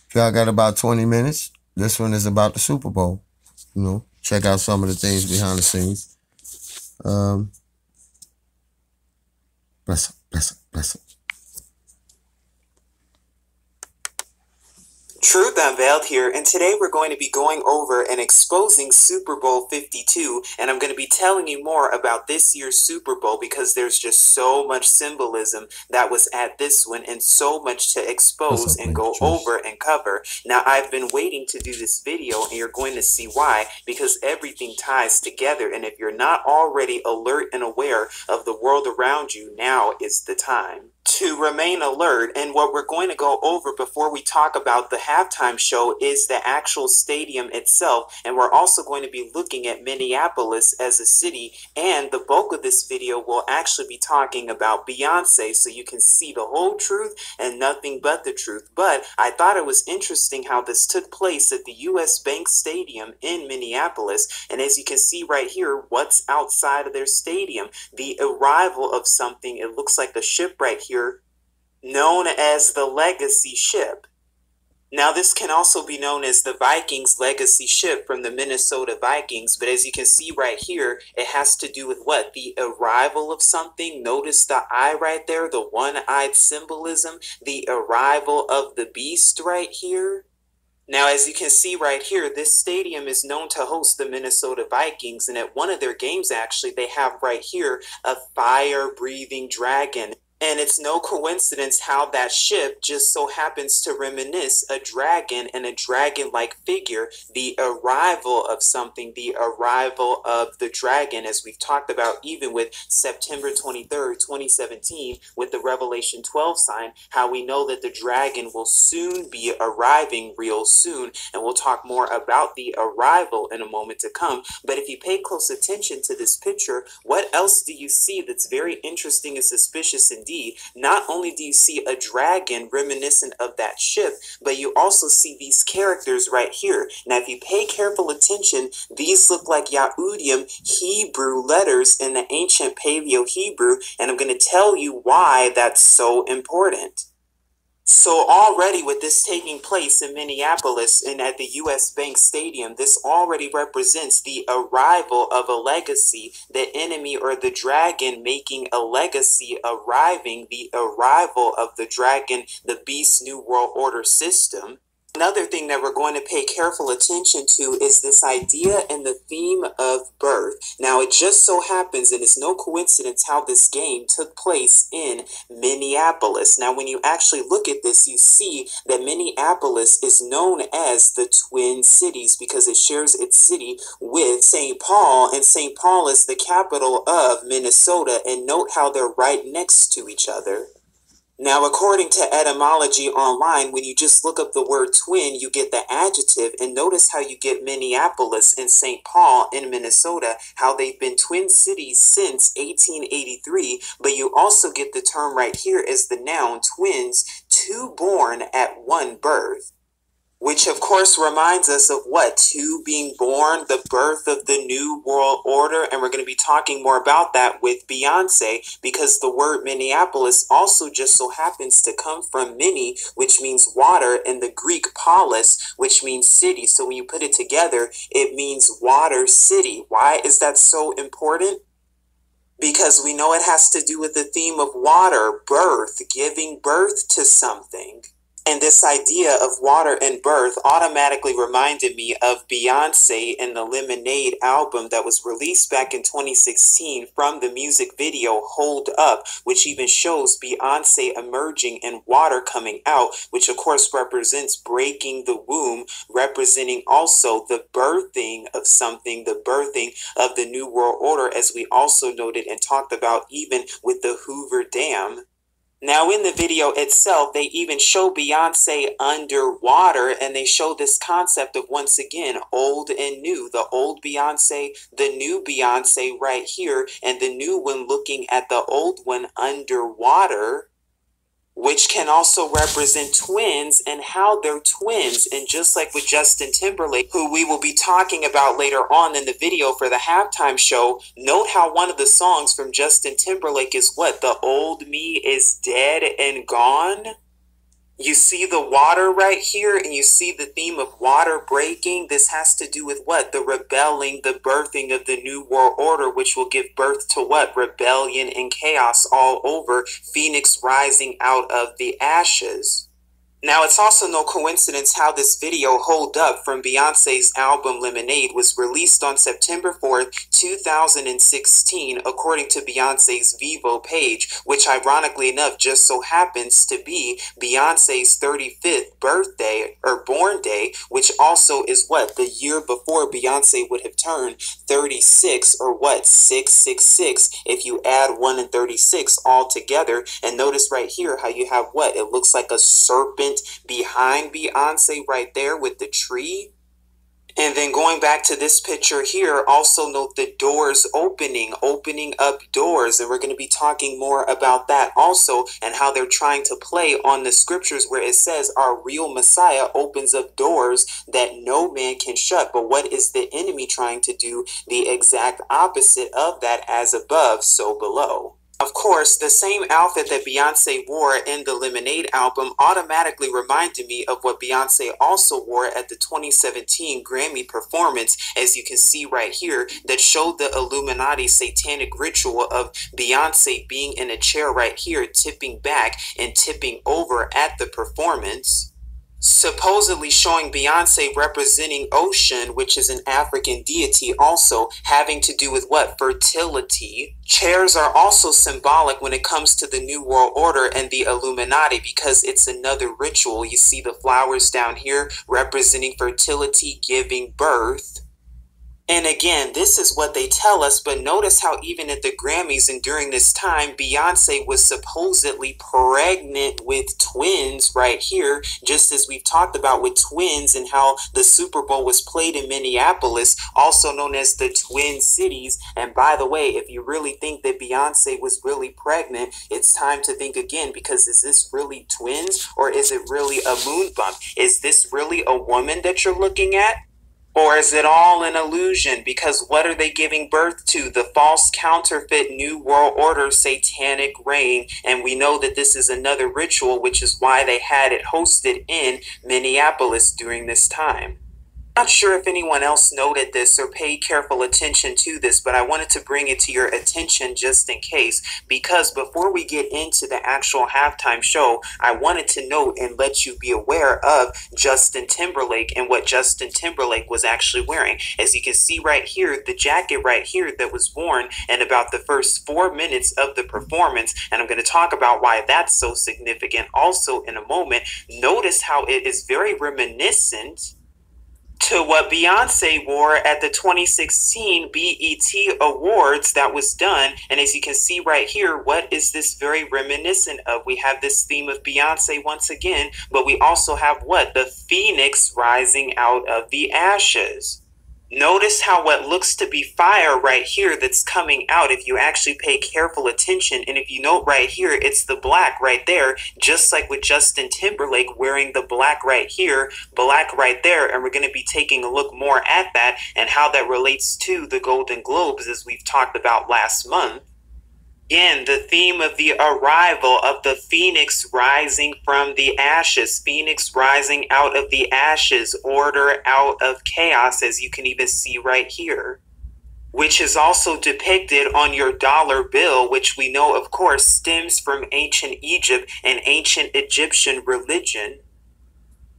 if y'all got about 20 minutes, this one is about the Super Bowl. You know, check out some of the things behind the scenes. Bless up, bless up, bless up. Truth Unveiled here, and today we're going to be going over and exposing Super Bowl 52, and I'm going to be telling you more about this year's Super Bowl because there's just so much symbolism that was at this one and so much to expose and go over and cover. Now, I've been waiting to do this video, and you're going to see why, because everything ties together, and if you're not already alert and aware of the world around you, now is the time to remain alert. And what we're going to go over before we talk about the halftime show is the actual stadium itself, and we're also going to be looking at Minneapolis as a city, and the bulk of this video will actually be talking about Beyonce, so you can see the whole truth and nothing but the truth. But I thought it was interesting how this took place at the US Bank Stadium in Minneapolis, and as you can see right here, what's outside of their stadium? The arrival of something. It looks like a ship right here known as the Legacy Ship. Now, this can also be known as the Vikings Legacy Ship from the Minnesota Vikings, but as you can see right here, it has to do with what? The arrival of something. Notice the eye right there, the one-eyed symbolism, the arrival of the beast right here. Now, as you can see right here, this stadium is known to host the Minnesota Vikings, and at one of their games, actually, they have right here a fire-breathing dragon. And it's no coincidence how that ship just so happens to reminisce a dragon and a dragon-like figure, the arrival of something, the arrival of the dragon, as we've talked about even with September 23rd, 2017, with the Revelation 12 sign, how we know that the dragon will soon be arriving real soon, and we'll talk more about the arrival in a moment to come. But if you pay close attention to this picture, what else do you see that's very interesting and suspicious and D, not only do you see a dragon reminiscent of that ship, but you also see these characters right here. Now, if you pay careful attention, these look like Yahudim Hebrew letters in the ancient Paleo-Hebrew, and I'm going to tell you why that's so important. So already with this taking place in Minneapolis and at the U.S. Bank Stadium, this already represents the arrival of a legacy, the enemy or the dragon making a legacy, arriving, the arrival of the dragon, the beast New World Order system. Another thing that we're going to pay careful attention to is this idea and the theme of birth. Now, it just so happens, and it's no coincidence how this game took place in Minneapolis. Now, when you actually look at this, you see that Minneapolis is known as the Twin Cities because it shares its city with St. Paul, and St. Paul is the capital of Minnesota, and note how they're right next to each other. Now, according to etymology online, when you just look up the word twin, you get the adjective, and notice how you get Minneapolis and St. Paul in Minnesota, how they've been twin cities since 1883, but you also get the term right here as the noun twins, two born at one birth. Which of course reminds us of what? Two being born, the birth of the New World Order, and we're going to be talking more about that with Beyonce, because the word Minneapolis also just so happens to come from mini, which means water, and the Greek polis, which means city. So when you put it together, it means water city. Why is that so important? Because we know it has to do with the theme of water, birth, giving birth to something. And this idea of water and birth automatically reminded me of Beyonce and the Lemonade album that was released back in 2016 from the music video Hold Up, which even shows Beyonce emerging and water coming out, which of course represents breaking the womb, representing also the birthing of something, the birthing of the New World Order, as we also noted and talked about even with the Hoover Dam. Now, in the video itself, they even show Beyonce underwater, and they show this concept of, once again, old and new. The old Beyonce, the new Beyonce right here, and the new one looking at the old one underwater, which can also represent twins and how they're twins. And just like with Justin Timberlake, who we will be talking about later on in the video for the halftime show, note how one of the songs from Justin Timberlake is what? The old me is dead and gone. You see the water right here, and you see the theme of water breaking. This has to do with what? The rebelling, the birthing of the New World Order, which will give birth to what? Rebellion and chaos all over, Phoenix rising out of the ashes. Now, it's also no coincidence how this video Hold Up from Beyonce's album Lemonade was released on September 4th, 2016, according to Beyonce's Vivo page, which ironically enough just so happens to be Beyonce's 35th birthday or born day, which also is what? The year before Beyonce would have turned 36, or what? 666 if you add 1 and 36 all together. And notice right here how you have what? It looks like a serpent behind Beyonce right there with the tree. And then going back to this picture here, also note the doors opening up doors. And we're going to be talking more about that also, and how they're trying to play on the scriptures where it says our real Messiah opens up doors that no man can shut. But what is the enemy trying to do? The exact opposite of that. As above, so below. Of course, the same outfit that Beyonce wore in the Lemonade album automatically reminded me of what Beyonce also wore at the 2017 Grammy performance, as you can see right here, that showed the Illuminati satanic ritual of Beyonce being in a chair right here, tipping back and tipping over at the performance. Supposedly showing Beyonce representing Ocean, which is an African deity, also having to do with what? Fertility. Chairs are also symbolic when it comes to the New World Order and the Illuminati, because it's another ritual. You see the flowers down here representing fertility, giving birth. And again, this is what they tell us, but notice how even at the Grammys and during this time, Beyonce was supposedly pregnant with twins right here, just as we've talked about with twins and how the Super Bowl was played in Minneapolis, also known as the Twin Cities. And by the way, if you really think that Beyonce was really pregnant, it's time to think again, because is this really twins or is it really a moon bump? Is this really a woman that you're looking at? Or is it all an illusion? Because what are they giving birth to? The false counterfeit New World Order satanic reign. And we know that this is another ritual, which is why they had it hosted in Minneapolis during this time. Not sure if anyone else noted this or paid careful attention to this, but I wanted to bring it to your attention just in case, because before we get into the actual halftime show, I wanted to note and let you be aware of Justin Timberlake and what Justin Timberlake was actually wearing. As you can see right here, the jacket right here that was worn in about the first 4 minutes of the performance, and I'm going to talk about why that's so significant also in a moment. Notice how it is very reminiscent to what Beyonce wore at the 2016 BET Awards that was done. And as you can see right here, what is this very reminiscent of? We have this theme of Beyonce once again, but we also have what? The phoenix rising out of the ashes. Notice how what looks to be fire right here that's coming out, if you actually pay careful attention, and if you note right here, it's the black right there, just like with Justin Timberlake wearing the black right here, black right there, and we're going to be taking a look more at that and how that relates to the Golden Globes as we've talked about last month. Again, the theme of the arrival of the phoenix rising from the ashes, phoenix rising out of the ashes, order out of chaos, as you can even see right here, which is also depicted on your dollar bill, which we know, of course, stems from ancient Egypt and ancient Egyptian religion.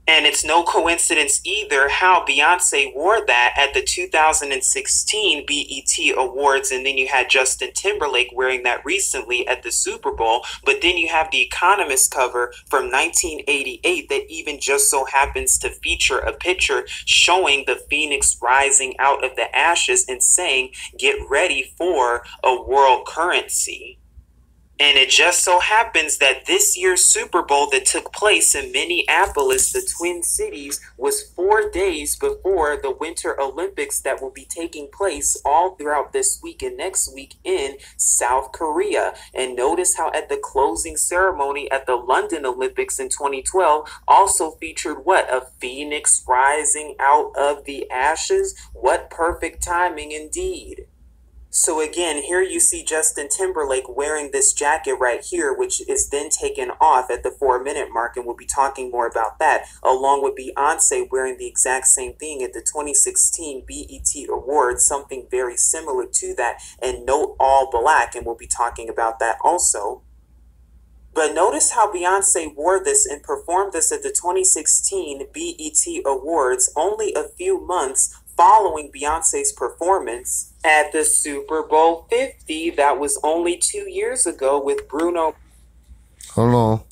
And it's no coincidence either how Beyonce wore that at the 2016 BET Awards, and then you had Justin Timberlake wearing that recently at the Super Bowl. But then you have the Economist cover from 1988 that even just so happens to feature a picture showing the phoenix rising out of the ashes and saying, "Get ready for a world currency." And it just so happens that this year's Super Bowl that took place in Minneapolis, the Twin Cities, was 4 days before the Winter Olympics that will be taking place all throughout this week and next week in South Korea. And notice how at the closing ceremony at the London Olympics in 2012 also featured what? A phoenix rising out of the ashes? What perfect timing indeed. So again, here you see Justin Timberlake wearing this jacket right here, which is then taken off at the 4-minute mark, and we'll be talking more about that, along with Beyonce wearing the exact same thing at the 2016 BET Awards, something very similar to that, and note all black, and we'll be talking about that also. But notice how Beyonce wore this and performed this at the 2016 BET Awards only a few months following Beyonce's performance at the Super Bowl 50 that was only 2 years ago with Bruno. Hold on.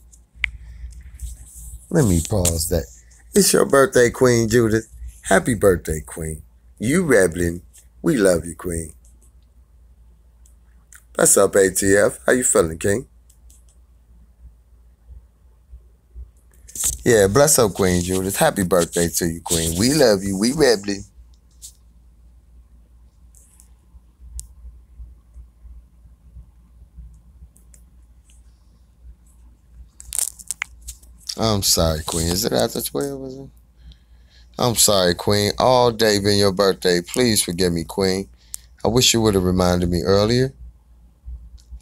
Let me pause that. It's your birthday, Queen Judith. Happy birthday, Queen. You rebelling. We love you, Queen. What's up, ATF? How you feeling, King? Yeah, bless up, Queen Judith. Happy birthday to you, Queen. We love you. We rebelling. I'm sorry, Queen. Is it after 12? Is it? I'm sorry, Queen. All day been your birthday. Please forgive me, Queen. I wish you would have reminded me earlier.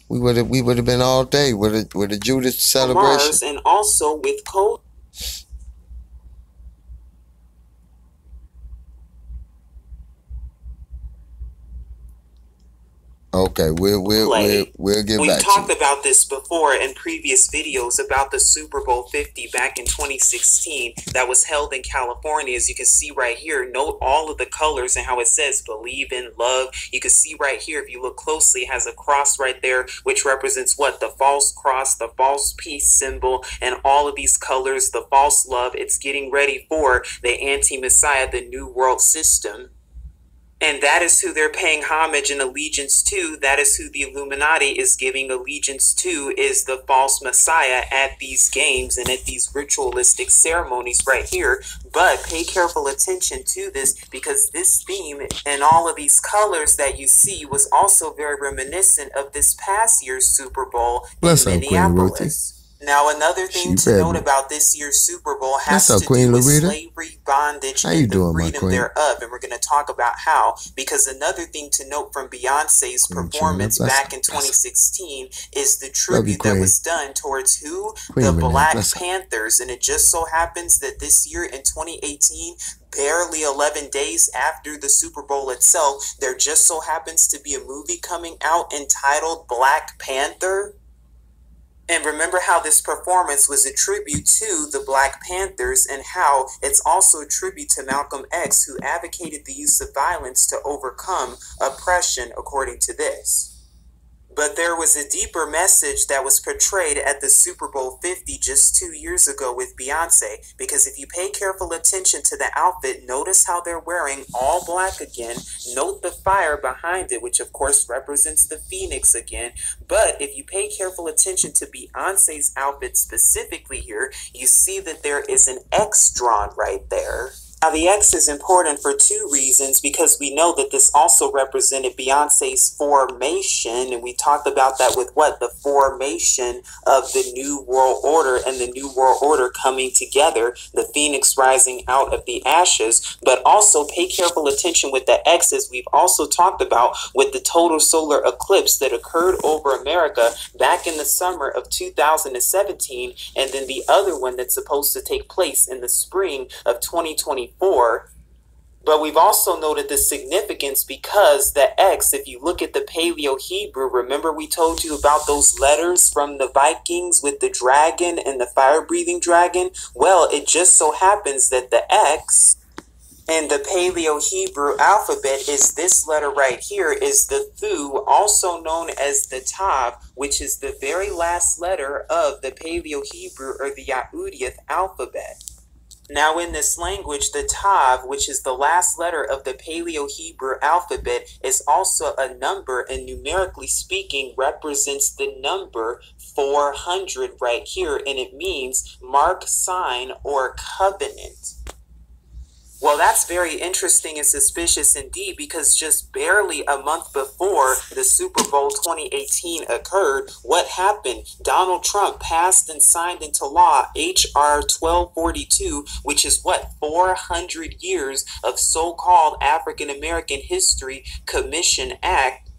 We would have been all day with a Judith celebration. Mars and also with Cole. Okay, we'll get back to you. We've talked about this before in previous videos about the Super Bowl 50 back in 2016 that was held in California. As you can see right here, note all of the colors and how it says believe in love. You can see right here, if you look closely, it has a cross right there, which represents what? The false cross, the false peace symbol, and all of these colors, the false love. It's getting ready for the anti-Messiah, the New World System. And that is who they're paying homage and allegiance to. That is who the Illuminati is giving allegiance to, is the false messiah at these games and at these ritualistic ceremonies right here. But pay careful attention to this, because this theme and all of these colors that you see was also very reminiscent of this past year's Super Bowl in Minneapolis. Now, another thing to note about this year's Super Bowl has to do with slavery, bondage, and the freedom thereof. And we're going to talk about how, because another thing to note from Beyonce's performance back in 2016 is the tribute that was done towards who? The Black Panthers. And it just so happens that this year in 2018, barely 11 days after the Super Bowl itself, there just so happens to be a movie coming out entitled Black Panther. And remember how this performance was a tribute to the Black Panthers, and how it's also a tribute to Malcolm X, who advocated the use of violence to overcome oppression, according to this. But there was a deeper message that was portrayed at the Super Bowl 50 just 2 years ago with Beyonce, because if you pay careful attention to the outfit, notice how they're wearing all black again. Note the fire behind it, which of course represents the phoenix again. But if you pay careful attention to Beyonce's outfit specifically here, you see that there is an X drawn right there. Now, the X is important for two reasons, because we know that this also represented Beyonce's formation, and we talked about that with what? The formation of the New World Order, and the New World Order coming together, the phoenix rising out of the ashes. But also pay careful attention with the X's we've also talked about with the total solar eclipse that occurred over America back in the summer of 2017, and then the other one that's supposed to take place in the spring of 2024. But we've also noted the significance because the X, if you look at the Paleo-Hebrew, remember we told you about those letters from the Vikings with the dragon and the fire-breathing dragon? Well, it just so happens that the X in the Paleo-Hebrew alphabet is this letter right here, is the Thu, also known as the Tav, which is the very last letter of the Paleo-Hebrew or the Ya'udiyth alphabet. Now, in this language, the Tav, which is the last letter of the Paleo-Hebrew alphabet, is also a number, and numerically speaking represents the number 400 right here, and it means mark, sign, or covenant. Well, that's very interesting and suspicious indeed, because just barely a month before the Super Bowl 2018 occurred, what happened? Donald Trump passed and signed into law H.R. 1242, which is what? 400 years of so-called African American History Commission Act.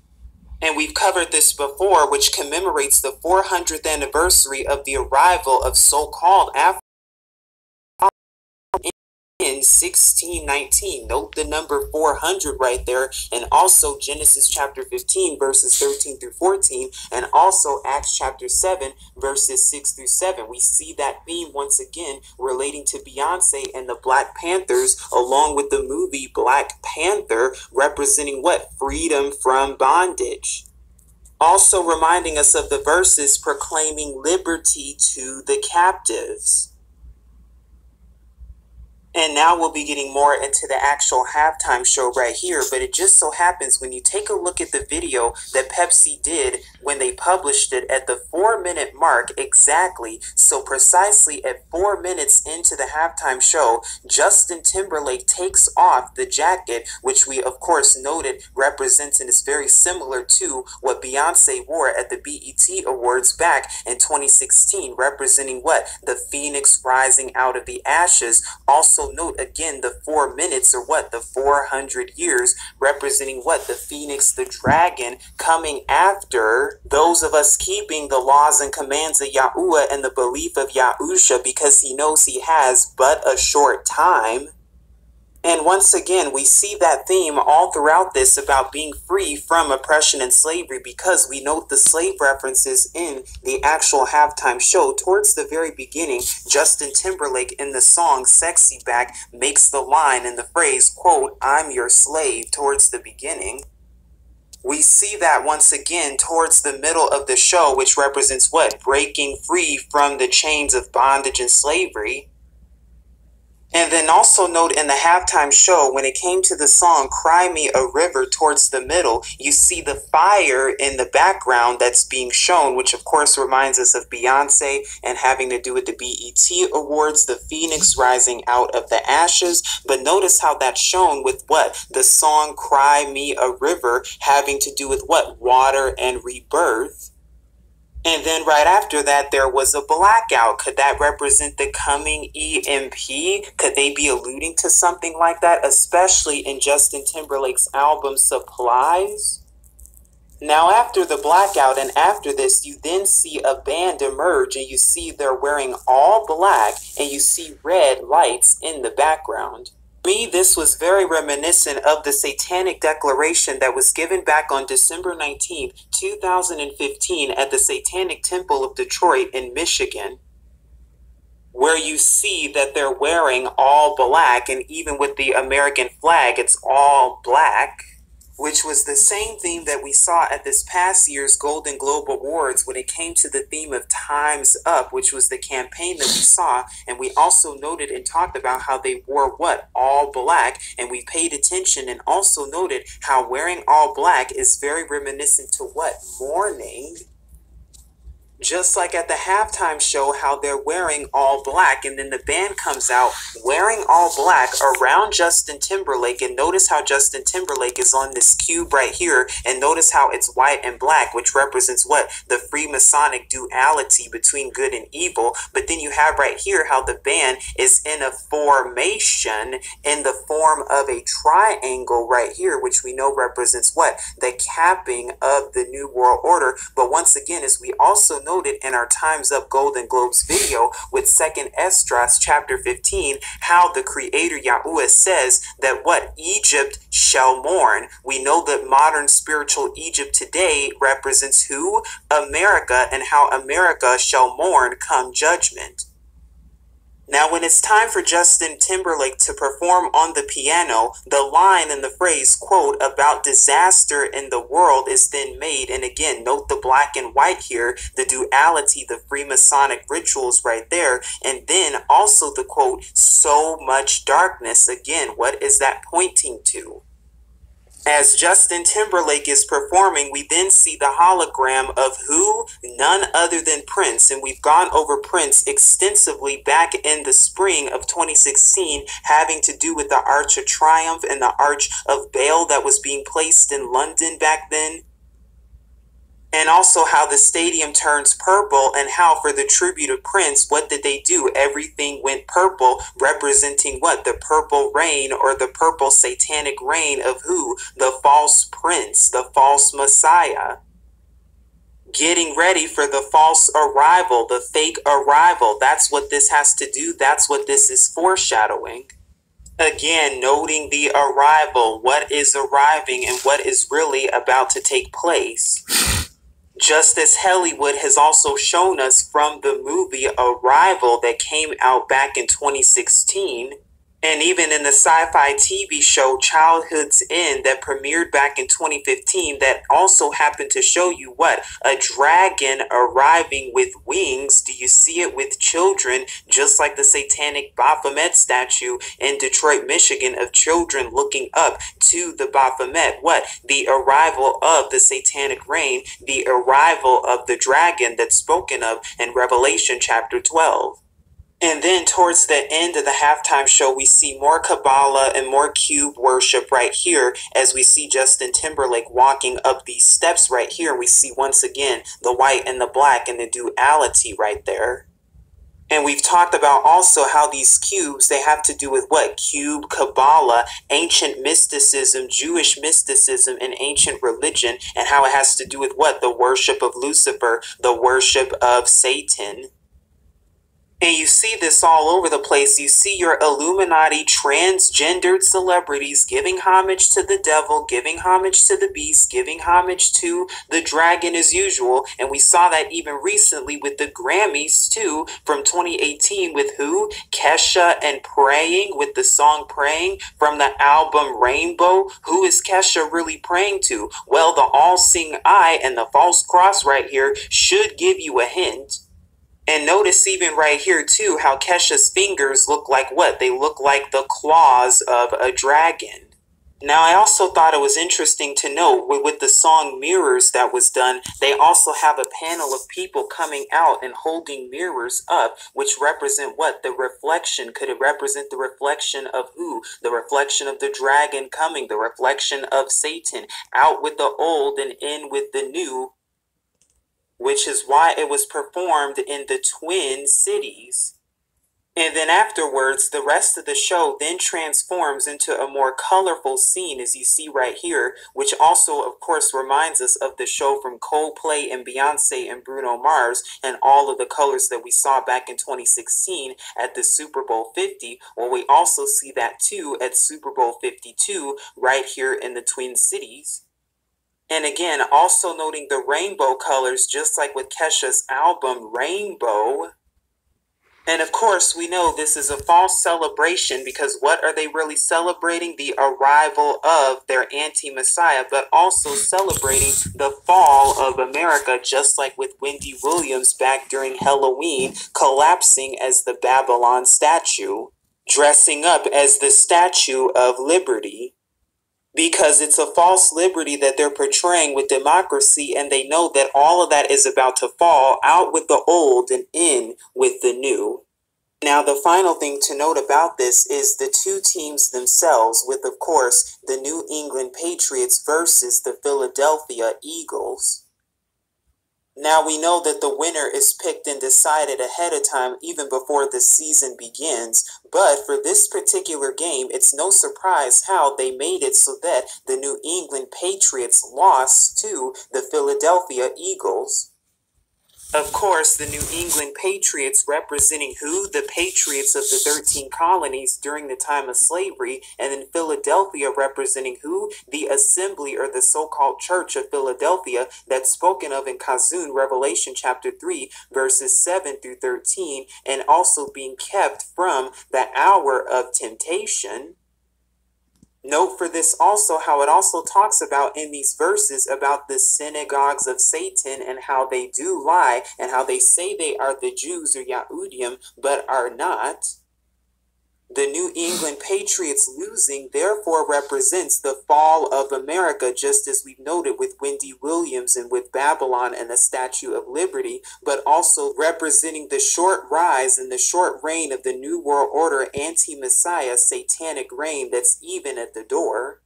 And we've covered this before, which commemorates the 400th anniversary of the arrival of so-called African in 1619. Note the number 400 right there, and also Genesis chapter 15 verses 13 through 14, and also Acts chapter 7 verses 6 through 7. We see that theme once again relating to Beyonce and the Black Panthers, along with the movie Black Panther, representing what? Freedom from bondage. Also reminding us of the verses proclaiming liberty to the captives. And now we'll be getting more into the actual halftime show right here, but it just so happens when you take a look at the video that Pepsi did when they published it at the 4-minute mark exactly, so precisely at 4 minutes into the halftime show, Justin Timberlake takes off the jacket, which we of course noted represents and is very similar to what Beyonce wore at the BET Awards back in 2016, representing what? The phoenix rising out of the ashes. Also note again the 4 minutes, or what? The 400 years, representing what? The phoenix, the dragon, coming after those of us keeping the laws and commands of Yahuwah and the belief of Yahusha, because he knows he has but a short time. And once again, we see that theme all throughout this about being free from oppression and slavery, because we note the slave references in the actual halftime show. Towards the very beginning, Justin Timberlake in the song Sexy Back makes the line in the phrase, quote, "I'm your slave," towards the beginning. We see that once again towards the middle of the show, which represents what? Breaking free from the chains of bondage and slavery. And then also note in the halftime show, when it came to the song Cry Me a River towards the middle, you see the fire in the background that's being shown, which of course reminds us of Beyonce and having to do with the BET Awards, the phoenix rising out of the ashes. But notice how that's shown with what? The song Cry Me a River having to do with what? Water and rebirth. And then right after that, there was a blackout. Could that represent the coming EMP? Could they be alluding to something like that, especially in Justin Timberlake's album Supplies? Now, after the blackout and after this, you then see a band emerge and you see they're wearing all black and you see red lights in the background. To me, this was very reminiscent of the Satanic Declaration that was given back on December 19, 2015 at the Satanic Temple of Detroit in Michigan, where you see that they're wearing all black, and even with the American flag, it's all black, which was the same theme that we saw at this past year's Golden Globe Awards when it came to the theme of Time's Up, which was the campaign that we saw. And we also noted and talked about how they wore what? All black. And we paid attention and also noted how wearing all black is very reminiscent to what? Mourning. Just like at the halftime show, how they're wearing all black, and then the band comes out wearing all black around Justin Timberlake, and notice how Justin Timberlake is on this cube right here, and notice how it's white and black, which represents what? The Freemasonic duality between good and evil. But then you have right here how the band is in a formation in the form of a triangle right here, which we know represents what? The capping of the New World Order. But once again, as we also noted in our Time's Up Golden Globes video with 2nd Esdras chapter 15, how the creator Yahuwah says that what? Egypt shall mourn. We know that modern spiritual Egypt today represents who? America, and how America shall mourn come judgment. Now, when it's time for Justin Timberlake to perform on the piano, the line in the phrase, quote, about disaster in the world is then made. And again, note the black and white here, the duality, the Freemasonic rituals right there. And then also the quote, so much darkness. Again, what is that pointing to? As Justin Timberlake is performing, we then see the hologram of who? None other than Prince. And we've gone over Prince extensively back in the spring of 2016, having to do with the Arch of Triumph and the Arch of Baal that was being placed in London back then. And also how the stadium turns purple, and how for the tribute of Prince, what did they do? Everything went purple, representing what? The purple reign, or the purple satanic reign of who? The false prince, the false Messiah. Getting ready for the false arrival, the fake arrival. That's what this has to do. That's what this is foreshadowing. Again, noting the arrival, what is arriving and what is really about to take place. Just as Hollywood has also shown us from the movie Arrival that came out back in 2016, and even in the sci-fi TV show Childhood's End that premiered back in 2015 that also happened to show you what? A dragon arriving with wings. Do you see it with children, just like the satanic Baphomet statue in Detroit, Michigan, of children looking up to the Baphomet? What? The arrival of the satanic reign, the arrival of the dragon that's spoken of in Revelation chapter 12. And then towards the end of the halftime show, we see more Kabbalah and more cube worship right here as we see Justin Timberlake walking up these steps right here. We see once again the white and the black and the duality right there. And we've talked about also how these cubes, they have to do with what? Cube Kabbalah, ancient mysticism, Jewish mysticism, and ancient religion, and how it has to do with what? The worship of Lucifer, the worship of Satan. And you see this all over the place. You see your Illuminati transgendered celebrities giving homage to the devil, giving homage to the beast, giving homage to the dragon as usual. And we saw that even recently with the Grammys too, from 2018 with who? Kesha and Praying, with the song Praying from the album Rainbow. Who is Kesha really praying to? Well, the all-seeing eye and the false cross right here should give you a hint. And notice even right here too, how Kesha's fingers look like what? They look like the claws of a dragon. Now, I also thought it was interesting to note with the song Mirrors that was done, they also have a panel of people coming out and holding mirrors up, which represent what? The reflection. Could it represent the reflection of who? The reflection of the dragon coming, the reflection of Satan, out with the old and in with the new, which is why it was performed in the Twin Cities. And then afterwards, the rest of the show then transforms into a more colorful scene, as you see right here, which also, of course, reminds us of the show from Coldplay and Beyonce and Bruno Mars and all of the colors that we saw back in 2016 at the Super Bowl 50. Well, we also see that too at Super Bowl 52 right here in the Twin Cities. And again, also noting the rainbow colors, just like with Kesha's album Rainbow. And of course, we know this is a false celebration because what are they really celebrating? The arrival of their anti-Messiah, but also celebrating the fall of America, just like with Wendy Williams back during Halloween, collapsing as the Babylon statue, dressing up as the Statue of Liberty. Because it's a false liberty that they're portraying with democracy, and they know that all of that is about to fall, out with the old and in with the new. Now, the final thing to note about this is the two teams themselves, with, of course, the New England Patriots versus the Philadelphia Eagles. Now, we know that the winner is picked and decided ahead of time, even before the season begins. But for this particular game, it's no surprise how they made it so that the New England Patriots lost to the Philadelphia Eagles. Of course, the New England Patriots representing who? The Patriots of the 13 colonies during the time of slavery, and then Philadelphia representing who? The Assembly, or the so-called Church of Philadelphia, that's spoken of in Kazun, Revelation chapter 3, verses 7 through 13, and also being kept from the hour of temptation. Note for this also how it also talks about in these verses about the synagogues of Satan and how they do lie and how they say they are the Jews or Yahudim but are not. The New England Patriots losing therefore represents the fall of America, just as we've noted with Wendy Williams and with Babylon and the Statue of Liberty, but also representing the short rise and the short reign of the New World Order anti-Messiah satanic reign that's even at the door.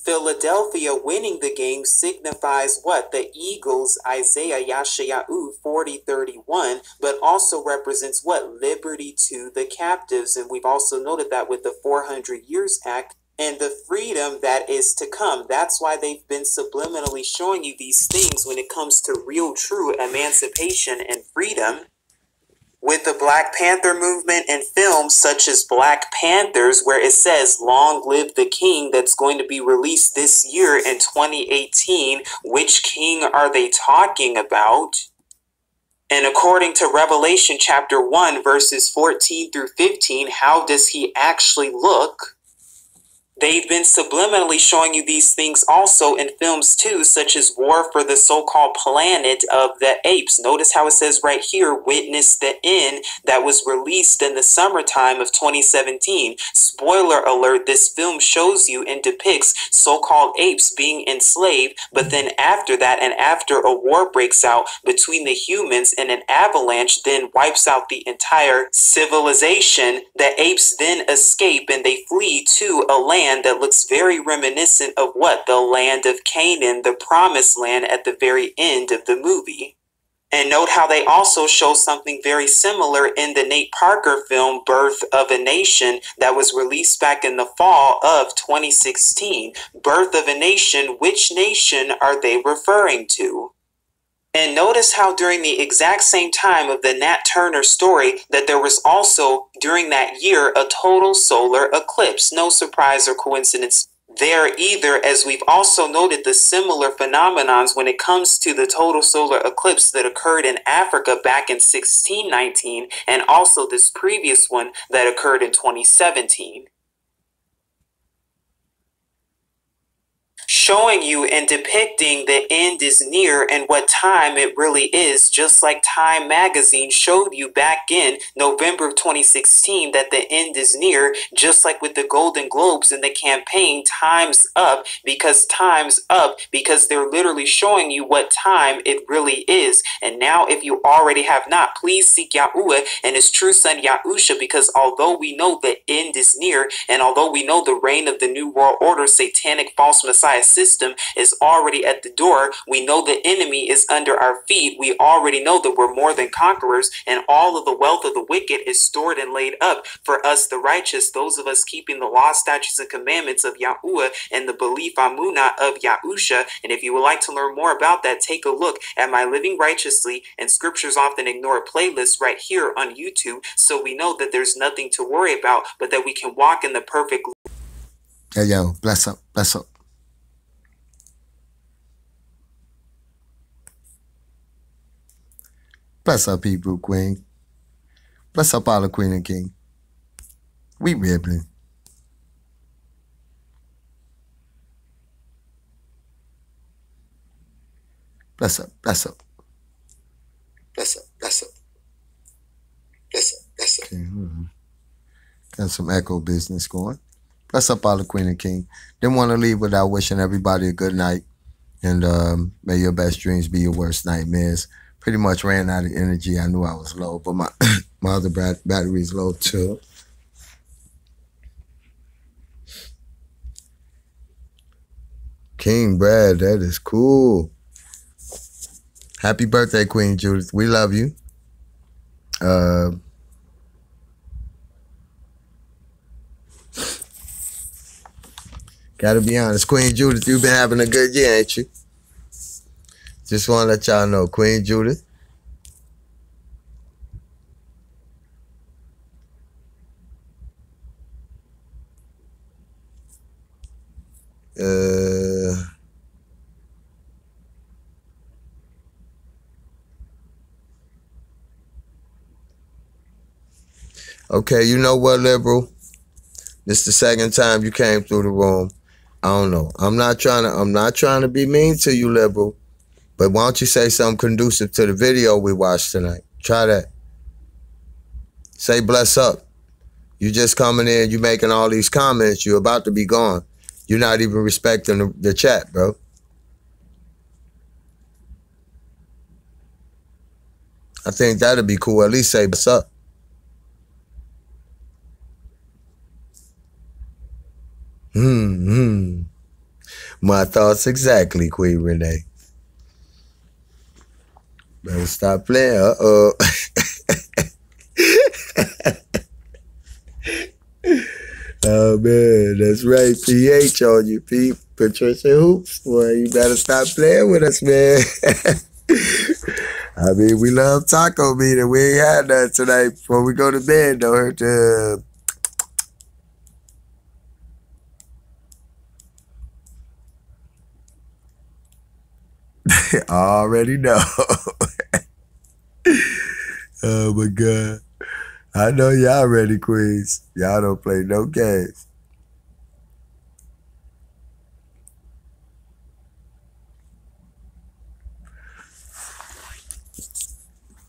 Philadelphia winning the game signifies what? The Eagles, Isaiah Yashayahu 40:31, but also represents what? Liberty to the captives. And we've also noted that with the 400 Years Act and the freedom that is to come. That's why they've been subliminally showing you these things when it comes to real, true emancipation and freedom. With the Black Panther movement and films such as Black Panthers, where it says, "Long live the king," that's going to be released this year in 2018. Which king are they talking about? And according to Revelation chapter 1, verses 14 through 15, how does he actually look? They've been subliminally showing you these things also in films too, such as War for the so-called Planet of the Apes. Notice how it says right here, "Witness the End," that was released in the summertime of 2017. Spoiler alert, this film shows you and depicts so-called apes being enslaved, but then after that and after a war breaks out between the humans and an avalanche then wipes out the entire civilization, the apes then escape and they flee to a land that looks very reminiscent of what? The land of Canaan, the promised land at the very end of the movie. And note how they also show something very similar in the Nate Parker film, Birth of a Nation, that was released back in the fall of 2016. Birth of a Nation, which nation are they referring to? And notice how during the exact same time of the Nat Turner story that there was also during that year a total solar eclipse. No surprise or coincidence there either, as we've also noted the similar phenomenons when it comes to the total solar eclipse that occurred in Africa back in 1619 and also this previous one that occurred in 2017. showing you and depicting the end is near and what time it really is, just like Time magazine showed you back in November of 2016 that the end is near, just like with the Golden Globes and the campaign Time's Up, because they're literally showing you what time it really is. And now if you already have not, please seek Yahuwah and his true son Yahusha, because although we know the end is near, and although we know the reign of the New World Order satanic false messiah system is already at the door, we know the enemy is under our feet, we already know that we're more than conquerors, and all of the wealth of the wicked is stored and laid up for us the righteous, those of us keeping the law, statutes, and commandments of Yahuwah and the belief Amunah of Yahusha. And if you would like to learn more about that, take a look at my Living Righteously and Scriptures Often Ignored playlist right here on YouTube, so we know that there's nothing to worry about, but that we can walk in the perfect. Hey, yo, bless up, bless up. Bless up, Hebrew Queen. Bless up, all the Queen and King. We ribbling. Bless up, bless up. Bless up, bless up. Bless up, bless up. Okay, got some echo business going. Bless up, all the Queen and King. Didn't want to leave without wishing everybody a good night. And may your best dreams be your worst nightmares. Pretty much ran out of energy. I knew I was low, but my other battery is low too. King Brad, that is cool. Happy birthday, Queen Judith. We love you. Gotta be honest, Queen Judith, you've been having a good year, ain't you? Just want to let y'all know, Queen Judith. Okay, you know what, liberal? This is the second time you came through the room. I don't know. I'm not trying to be mean to you, liberal. But why don't you say something conducive to the video we watched tonight? Try that. Say bless up. You just coming in, you making all these comments, you're about to be gone. You're not even respecting the chat, bro. I think that'd be cool. At least say bless up. My thoughts exactly, Queen Renee. Better stop playing. Uh-oh. Oh, man. That's right. PH on you, P. Patricia Hoops. Boy, you better stop playing with us, man. I mean, we love taco meat, and we ain't had that tonight before we go to bed, though. Hurt to... I already know. Oh my God. I know y'all ready, Queens. Y'all don't play no games.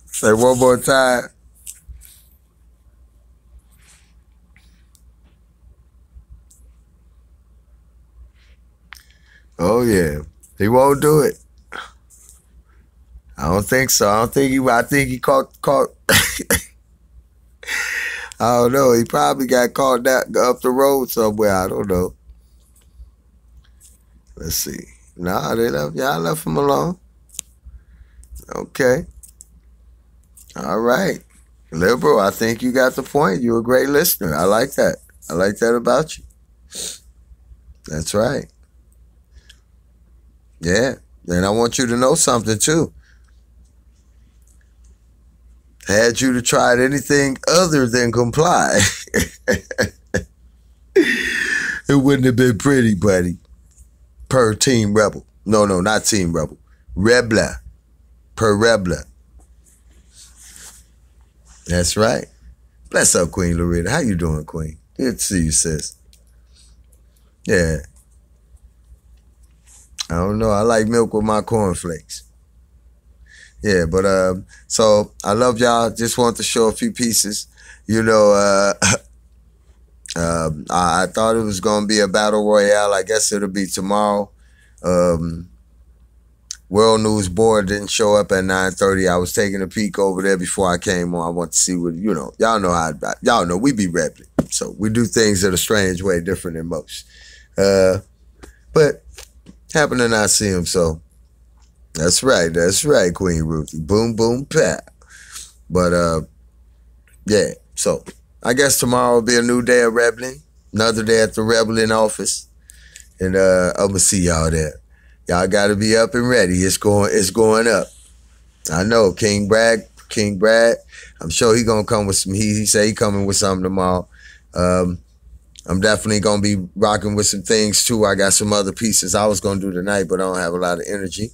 Say one more time. Oh yeah. He won't do it. I don't think so. I think he caught I don't know. He probably got caught up the road somewhere. I don't know. Let's see. Nah, y'all left him alone. Okay. All right. Liberal, I think you got the point. You're a great listener. I like that. I like that about you. That's right. Yeah. And I want you to know something too. Had you to try anything other than comply, it wouldn't have been pretty, buddy. Per Team Rebel. No, not Team Rebel. Rebla. Per Rebla. That's right. Bless up, Queen Loretta. How you doing, Queen? Good to see you, sis. Yeah. I don't know. I like milk with my cornflakes. Yeah, but so I love y'all. Just want to show a few pieces. You know, I thought it was gonna be a battle royale. I guess it'll be tomorrow. World News Board didn't show up at 9:30. I was taking a peek over there before I came on. I want to see what, you know, y'all know how, y'all know we be repping. So we do things in a strange way, different than most. But happen to not see him, so that's right, Queen Ruthie. Boom, boom, pat. But yeah, so I guess tomorrow will be a new day of rebelling, another day at the rebelling office, and I'm gonna see y'all there. Y'all gotta be up and ready. It's going up. I know King Brad. I'm sure he gonna come with some heat. He say he coming with something tomorrow. I'm definitely gonna be rocking with some things too. I got some other pieces I was gonna do tonight, but I don't have a lot of energy.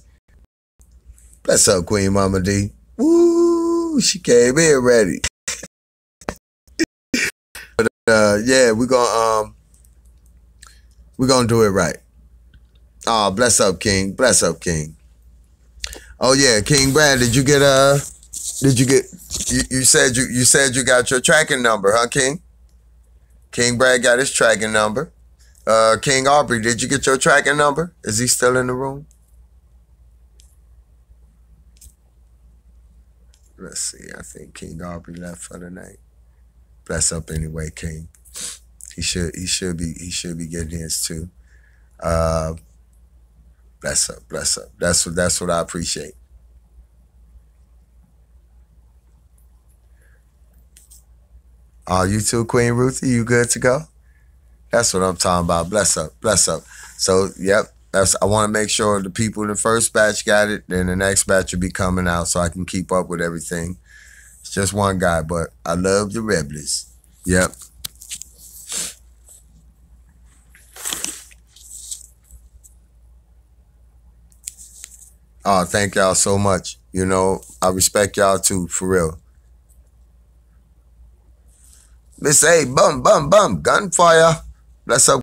Bless up, Queen Mama D. Woo, she came in ready. But yeah, we're gonna do it right. Oh, bless up, King. Bless up, King. Oh yeah, King Brad, you said you got your tracking number, huh, King? King Brad got his tracking number. King Aubrey, did you get your tracking number? Is he still in the room? Let's see. I think King Aubrey left for the night. Bless up anyway, King. He should be getting his too. Bless up. That's what I appreciate. Oh, you too, Queen Ruthie? You good to go? That's what I'm talking about. Bless up. So, yep. I want to make sure the people in the first batch got it, then the next batch will be coming out so I can keep up with everything. It's just one guy, but I love the rebels. Yep. Oh, thank y'all so much. You know, I respect y'all too, for real. Miss A, bum, gunfire. Bless up.